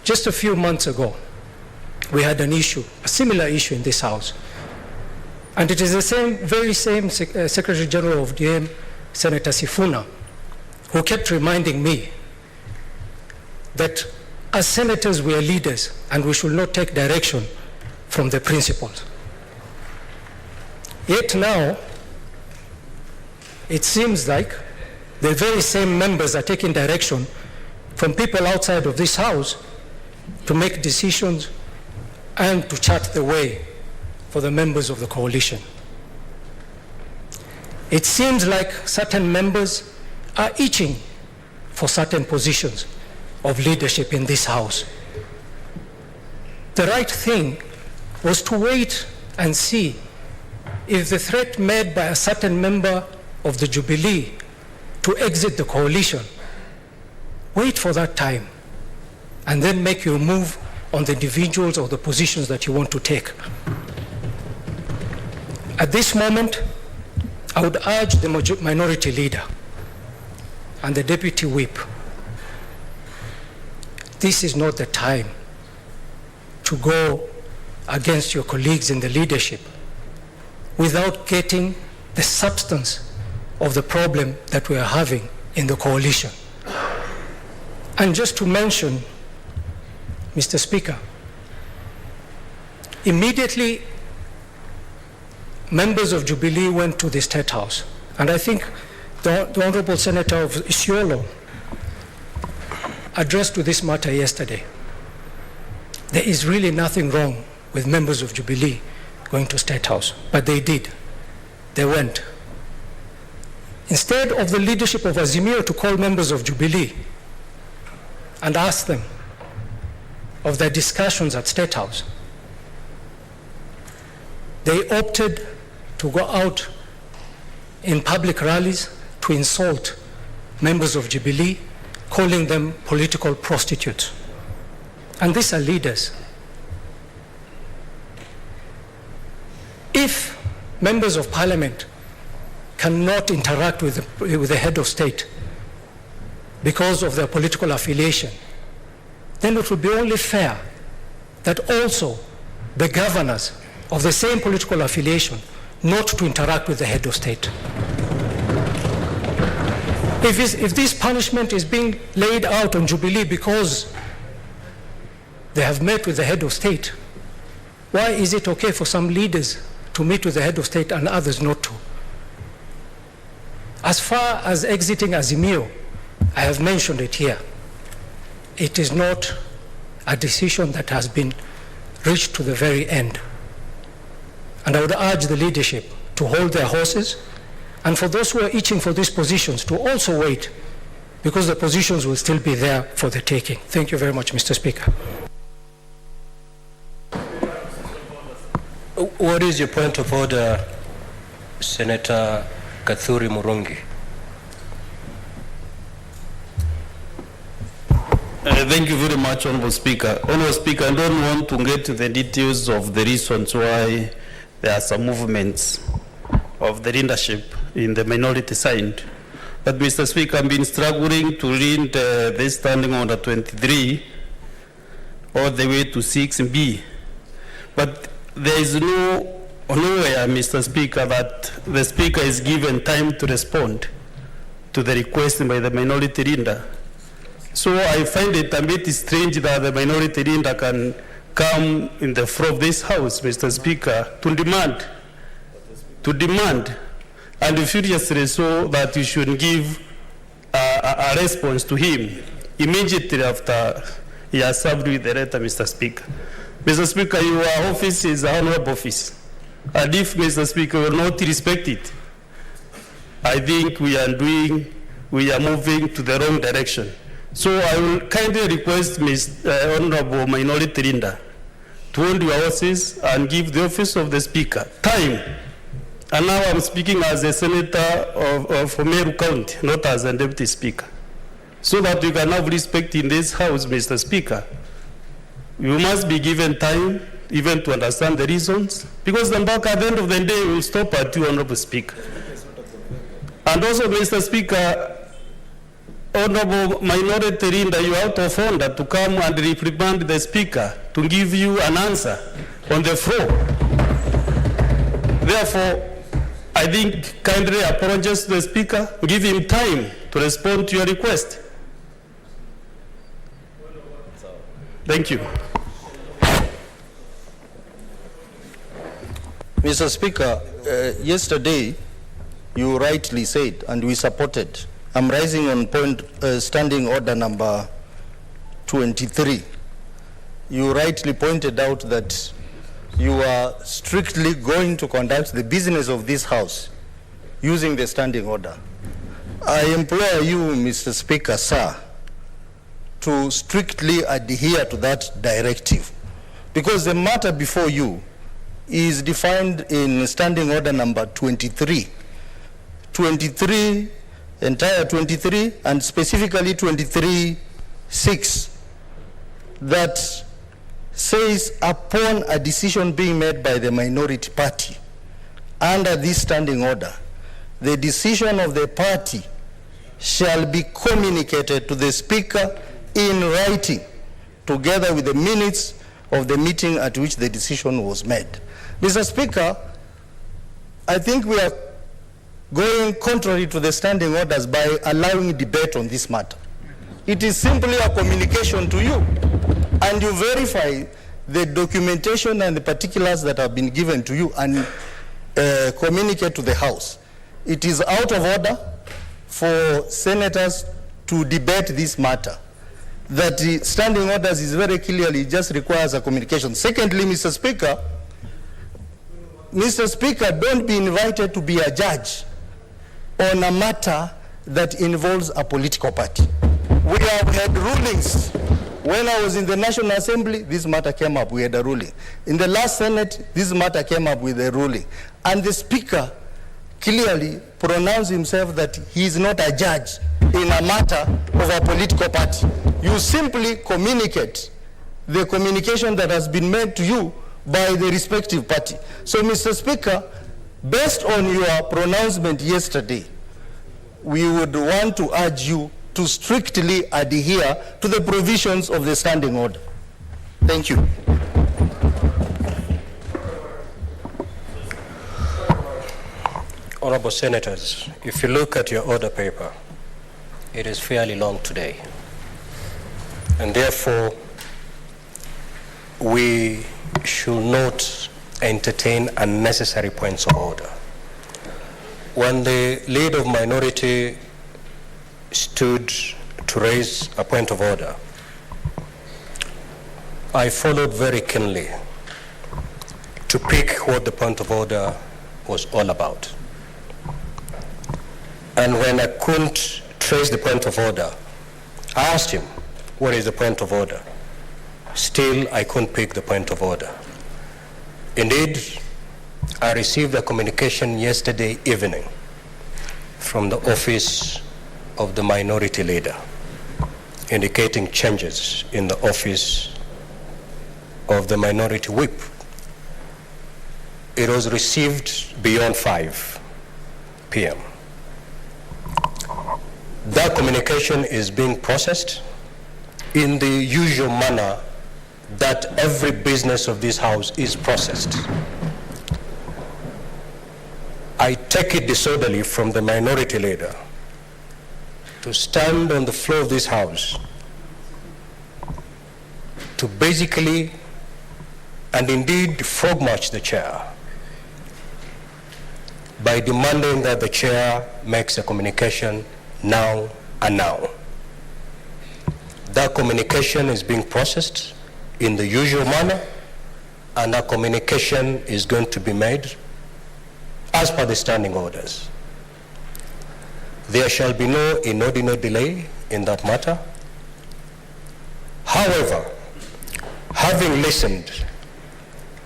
just a few months ago, we had an issue, a similar issue in this House. And it is the very same Secretary General of DM, Senator Sifuna, who kept reminding me that as senators we are leaders and we should not take direction from the principals. Yet now, it seems like the very same members are taking direction from people outside of this House to make decisions and to chart the way for the members of the coalition. It seems like certain members are itching for certain positions of leadership in this House. The right thing was to wait and see if the threat made by a certain member of the Jubilee to exit the coalition, wait for that time and then make your move on the individuals or the positions that you want to take. At this moment, I would urge the minority leader and the deputy whip, this is not the time to go against your colleagues in the leadership without getting the substance of the problem that we are having in the coalition. And just to mention, Mr. Speaker, immediately members of Jubilee went to the State House, and I think the Honorable Senator of Isiolo addressed to this matter yesterday. There is really nothing wrong with members of Jubilee going to State House, but they did. They went. Instead of the leadership of Azimio to call members of Jubilee and ask them of their discussions at State House, they opted to go out in public rallies to insult members of Jubilee, calling them political prostitutes. And these are leaders. If members of parliament cannot interact with the head of state because of their political affiliation, then it would be only fair that also the governors of the same political affiliation not to interact with the head of state. If this punishment is being laid out on Jubilee because they have met with the head of state, why is it okay for some leaders to meet with the head of state and others not to? As far as exiting Azimio, I have mentioned it here. It is not a decision that has been reached to the very end. And I would urge the leadership to hold their horses, and for those who are itching for these positions to also wait, because the positions will still be there for the taking. Thank you very much, Mr. Speaker. What is your point of order, Senator Kathuri Murungi? Thank you very much, Honorable Speaker. Honorable Speaker, I don't want to get to the details of the reasons why there are some movements of the leadership in the minority side. But, Mr. Speaker, I've been struggling to read this standing order 23 all the way to 6B. But there is nowhere, Mr. Speaker, that the Speaker is given time to respond to the request by the minority leader. So I find it a bit strange that the minority leader can come in the floor of this House, Mr. Speaker, to demand, and furiously so, that you should give a response to him immediately after he has served with the letter, Mr. Speaker. Mr. Speaker, your office is an honorable office, and if, Mr. Speaker, will not respect it, I think we are moving to the wrong direction. So I will kindly request Honorable Minority Leader to hold your horses and give the office of the Speaker time. And now I'm speaking as a senator from Meru County, not as a deputy speaker. So that you can have respect in this house, Mr. Speaker. You must be given time even to understand the reasons, because the back at the end of the day will stop at you, Honorable Speaker. And also, Mr. Speaker, Honorable Minority Leader, you are out of order to come and reprimand the Speaker to give you an answer on the floor. Therefore, I think kindly apologize to the Speaker, give him time to respond to your request. Thank you. Mr. Speaker, yesterday you rightly said, and we supported, I'm rising on point standing order number 23. You rightly pointed out that you are strictly going to conduct the business of this House using the standing order. I implore you, Mr. Speaker, sir, to strictly adhere to that directive, because the matter before you is defined in standing order number 23. 23, entire 23, and specifically 23.6, that says upon a decision being made by the minority party under this standing order, the decision of the party shall be communicated to the Speaker in writing, together with the minutes of the meeting at which the decision was made. Mr. Speaker, I think we are going contrary to the standing orders by allowing debate on this matter. It is simply a communication to you, and you verify the documentation and the particulars that have been given to you and communicate to the House. It is out of order for senators to debate this matter. That the standing orders is very clearly, it just requires a communication. Secondly, Mr. Speaker, don't be invited to be a judge on a matter that involves a political party. We have had rulings. When I was in the National Assembly, this matter came up, we had a ruling. In the last Senate, this matter came up with a ruling. And the Speaker clearly pronounced himself that he is not a judge in a matter of a political party. You simply communicate the communication that has been made to you by the respective party. So, Mr. Speaker, based on your pronouncement yesterday, we would want to urge you to strictly adhere to the provisions of the standing order. Thank you. Honorable Senators, if you look at your order paper, it is fairly long today. And therefore, we should not entertain unnecessary points of order. When the leader of minority stood to raise a point of order, I followed very keenly to pick what the point of order was all about. And when I couldn't trace the point of order, I asked him, what is the point of order? Still, I couldn't pick the point of order. Indeed, I received a communication yesterday evening from the office of the minority leader indicating changes in the office of the minority whip. It was received beyond 5 p.m. That communication is being processed in the usual manner that every business of this House is processed. I take it disorderly from the minority leader to stand on the floor of this House to basically and indeed frog march the chair by demanding that the chair makes a communication now and now. That communication is being processed in the usual manner, and that communication is going to be made as per the standing orders. There shall be no inordinate delay in that matter. However, having listened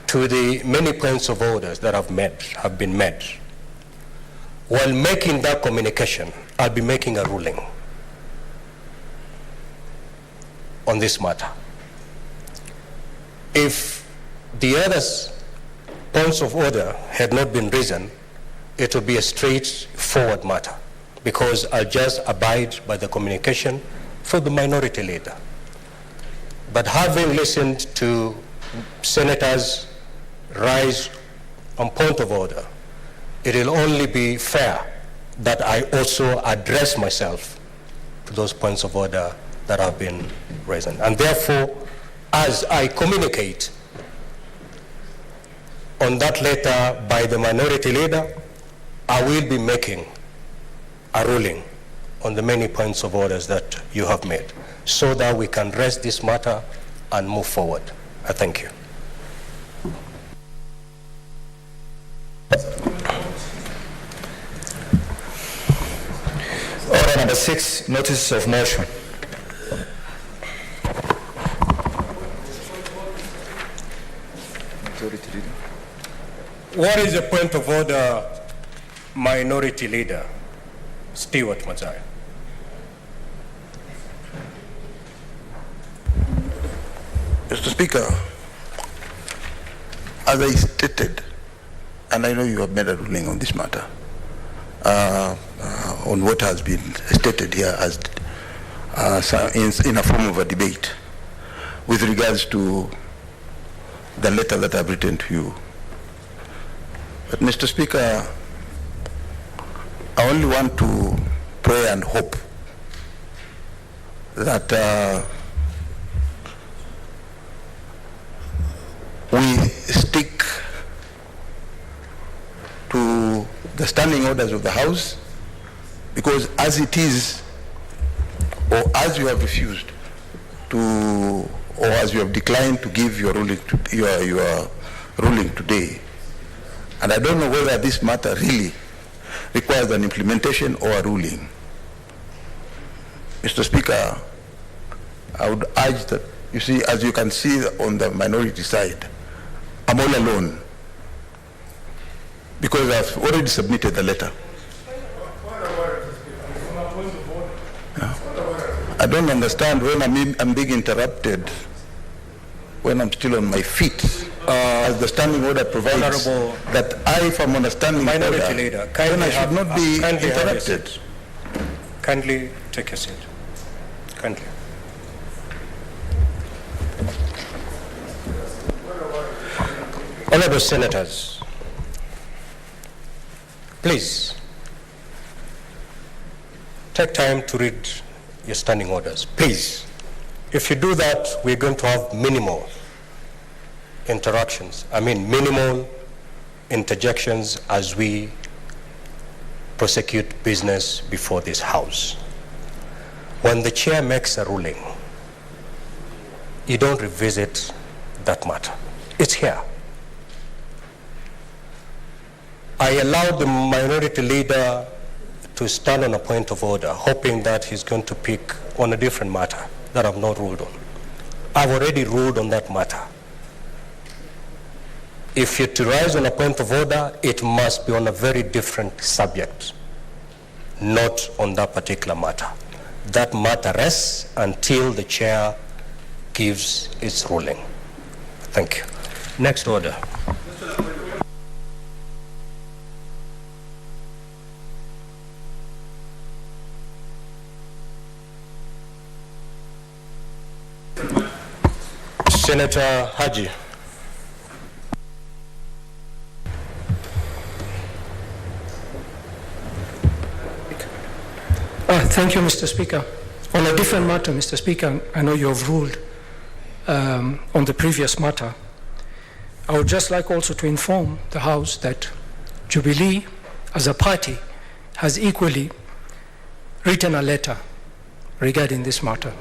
to the many points of orders that have been made. While making that communication, I'll be making a ruling on this matter. If the other points of order had not been risen, it would be a straightforward matter, because I'll just abide by the communication for the minority leader. But having listened to senators rise on point of order, it will only be fair that I also address myself to those points of order that have been raised. And therefore, as I communicate on that letter by the minority leader, I will be making a ruling on the many points of orders that you have made, so that we can rest this matter and move forward. I thank you. Order number 6, notice of motion. What is the point of order, minority leader Stewart Mazai? Mr. Speaker, as I stated, and I know you have made a ruling on this matter, on what has been stated here as in a form of a debate with regards to the letter that I've written to you. But Mr. Speaker, I only want to pray and hope that we stick to the standing orders of the House, because as it is, or as you have refused to, or as you have declined to give your ruling, your ruling today, and I don't know whether this matter really requires an implementation or a ruling. Mr. Speaker, I would urge that, you see, as you can see on the minority side, I'm all alone because I've already submitted the letter. I don't understand when I'm being interrupted when I'm still on my feet. As the standing order provides, that if I'm on a standing minority order, leader, then I should not be interrupted. Kindly take your seat. Kindly. Honorable Senators, please take time to read your standing orders. Please. If you do that, we're going to have minimal interactions. Minimal interjections as we prosecute business before this House. When the chair makes a ruling, you don't revisit that matter. It's here. I allowed the minority leader to stand on a point of order, hoping that he's going to pick on a different matter that I've not ruled on. I've already ruled on that matter. If you're to rise on a point of order, it must be on a very different subject, not on that particular matter. That matter rests until the chair gives its ruling. Thank you. Next order. Senator Haji. Thank you, Mr. Speaker. On a different matter, Mr. Speaker, I know you have ruled on the previous matter. I would just like also to inform the House that Jubilee, as a party, has equally written a letter regarding this matter.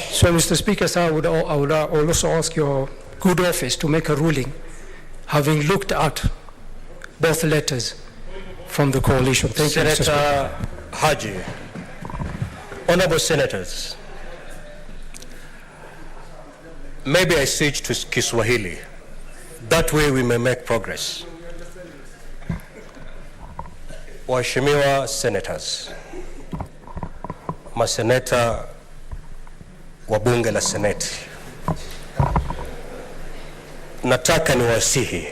So, Mr. Speaker, sir, I would also ask your good office to make a ruling, having looked at both letters from the coalition. Thank you, Mr. Speaker. Senator Haji. Honorable Senators, maybe I switch to Kiswahili That way we may make progress. Waheshimiwa senators, maseneta wa bunge la seneti, nataka niwasihi,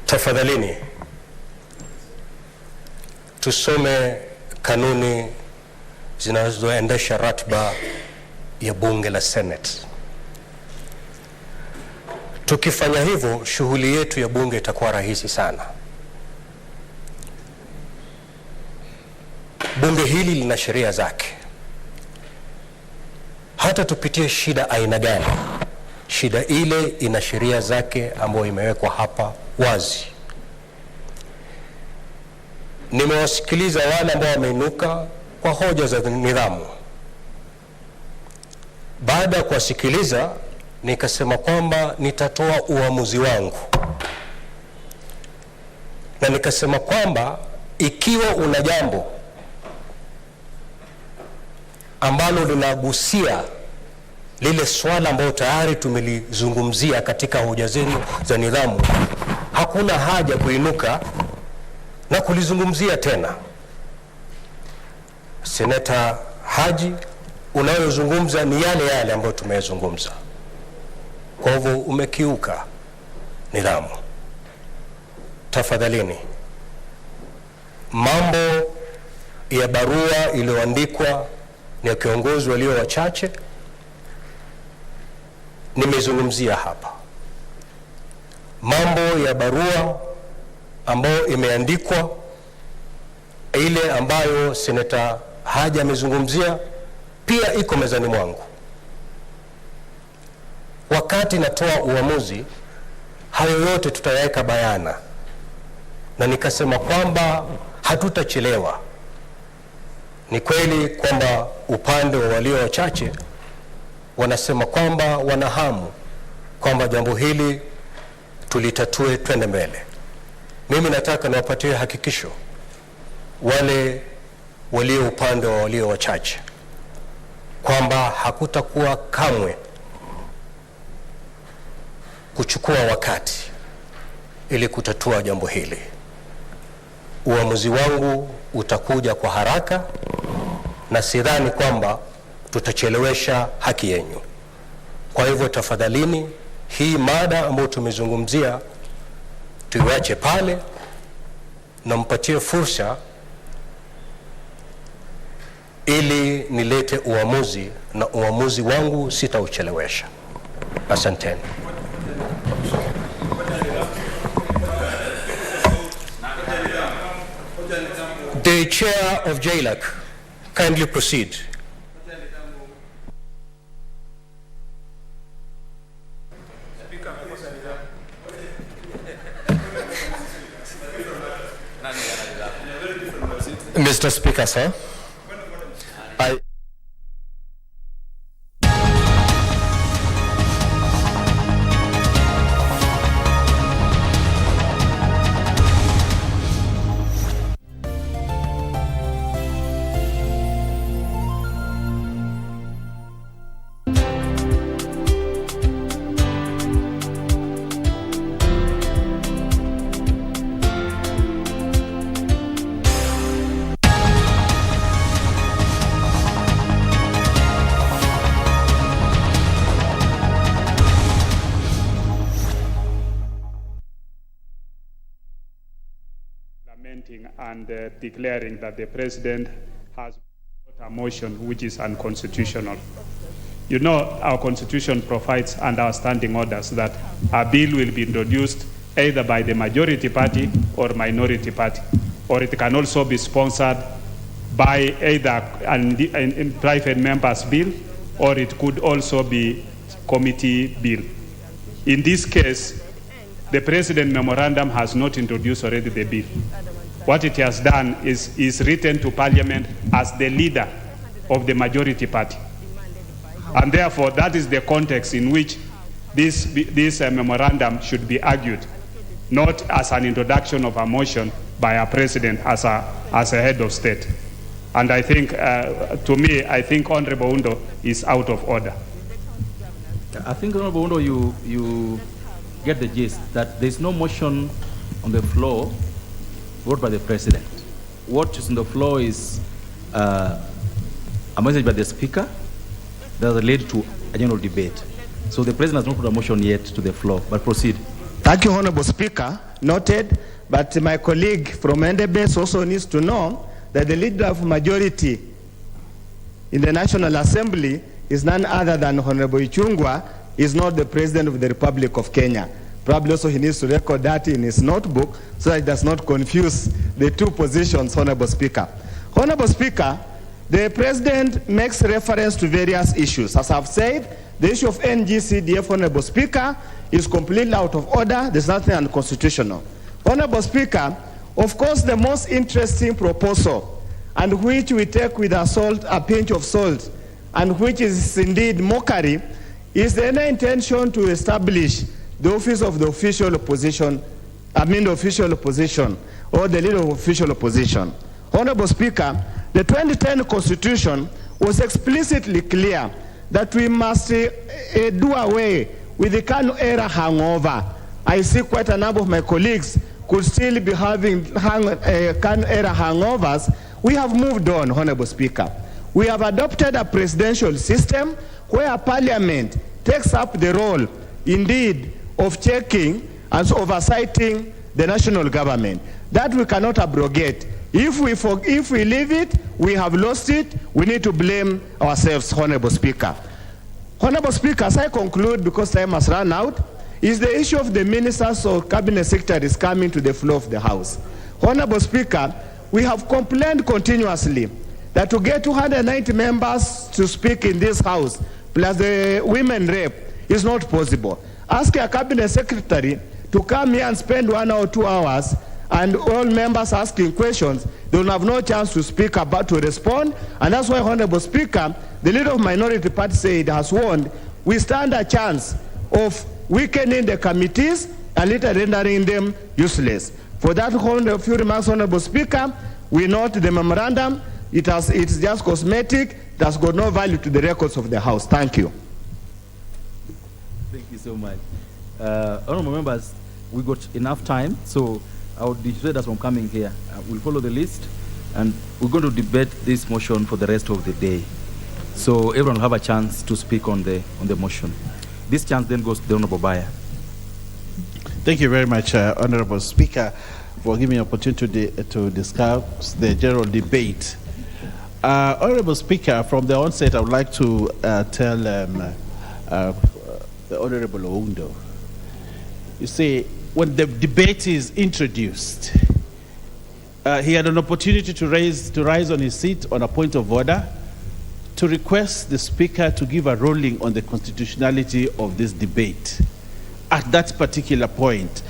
tafadhalini tusome kanuni zinazoendesha ratiba ya bunge la seneti. Tukifanya hivyo, shughuli yetu ya bunge itakuwa rahisi sana. Bunge hili lina sheria zake. Hata tupitie shida aina gani, shida ile ina sheria zake ambayo imewekwa hapa wazi. Nimewasikiliza wale ambao wameinuka kwa hoja za nidhamu. Baada ya kuwasikiliza, nikasema kwamba nitatoa uamuzi wangu, na nikasema kwamba ikiwa una jambo ambalo linagusia lile swala ambalo tayari tumelizungumzia katika hoja zenu za nidhamu, hakuna haja kuinuka na kulizungumzia tena. Seneta Haji, unayozungumza ni yale yale ambayo tumezungumza. Kwa hivyo umekiuka nidhamu. Tafadhalini, mambo ya barua iliyoandikwa ni kiongozi walio wachache nimezungumzia hapa. Mambo ya barua ambayo imeandikwa, ile ambayo Seneta Haji amezungumzia, pia iko mezani mwangu. Wakati natoa uamuzi, hayo yote tutayaweka bayana, na nikasema kwamba hatutachelewa. Ni kweli kwamba upande wa walio wachache wanasema kwamba wanahamu kwamba jambo hili tulitatue, twende mbele. Mimi nataka niwapatie hakikisho wale walio upande wa walio wachache kwamba hakutakuwa kamwe kuchukua wakati ili kutatua jambo hili. Uamuzi wangu utakuja kwa haraka, na sidhani kwamba tutachelewesha haki yenu. Kwa hivyo tafadhalini, hii mada ambayo tumezungumzia tuiache pale na mpatie fursa ili nilete uamuzi, na uamuzi wangu sitauchelewesha. Asanteni. The Chair of JLAC, kindly proceed. Mr. Speaker, sir, and declaring that the President has brought a motion which is unconstitutional. You know, our Constitution provides under our standing orders that a bill will be introduced either by the majority party or minority party, or it can also be sponsored by either a private member's bill, or it could also be committee bill. In this case, the President memorandum has not introduced already the bill. What it has done is written to Parliament as the leader of the majority party. And therefore, that is the context in which this memorandum should be argued, not as an introduction of a motion by a president as a head of state. And I think, to me, I think Honorable Undo is out of order. I think, Honorable Undo, you get the gist that there is no motion on the floor brought by the President. What is on the floor is a message by the Speaker that has led to a general debate. So the President has not put a motion yet to the floor, but proceed. Thank you, Honorable Speaker. Noted, but my colleague from NDBS also needs to know that the leader of majority in the National Assembly is none other than Honorable Ichung'wah, is not the President of the Republic of Kenya. Probably also he needs to record that in his notebook so that it does not confuse the two positions, Honorable Speaker. Honorable Speaker, the President makes reference to various issues. As I've said, the issue of NGCDF, Honorable Speaker, is completely out of order. There's nothing unconstitutional. Honorable Speaker, of course, the most interesting proposal, and which we take with a pinch of salt, and which is indeed mockery, is the intention to establish the office of the official opposition, the official opposition, or the leader of official opposition. Honorable Speaker, the 2010 Constitution was explicitly clear that we must do away with the Kanu era hangover. I see quite a number of my colleagues could still be having Kanu era hangovers. We have moved on, Honorable Speaker. We have adopted a presidential system where Parliament takes up the role, indeed, of checking and oversighting the national government. That we cannot abrogate. If we leave it, we have lost it. We need to blame ourselves, Honorable Speaker. Honorable Speaker, as I conclude, because time has run out, is the issue of the ministers or cabinet secretaries coming to the floor of the House. Honorable Speaker, we have complained continuously that to get 290 members to speak in this House, plus the women rep, is not possible. Ask a cabinet secretary to come here and spend 1 or 2 hours, and all members asking questions, they will have no chance to speak about, to respond. And that's why, Honorable Speaker, the leader of minority party said, has warned, we stand a chance of weakening the committees and later rendering them useless. For that, a few remarks, Honorable Speaker, we note the memorandum. It's just cosmetic. It has got no value to the records of the House. Thank you. Thank you so much. Honorable members, we got enough time, so I would dissuade us from coming here. We'll follow the list, and we're going to debate this motion for the rest of the day. So everyone will have a chance to speak on the motion. This chance then goes to the Honorable Baya. Thank you very much, Honorable Speaker, for giving me an opportunity to discuss the general debate. Honorable Speaker, from the onset, I would like to tell the Honorable Oundo. You see, when the debate is introduced, he had an opportunity to rise on his seat on a point of order to request the Speaker to give a ruling on the constitutionality of this debate. At that particular point,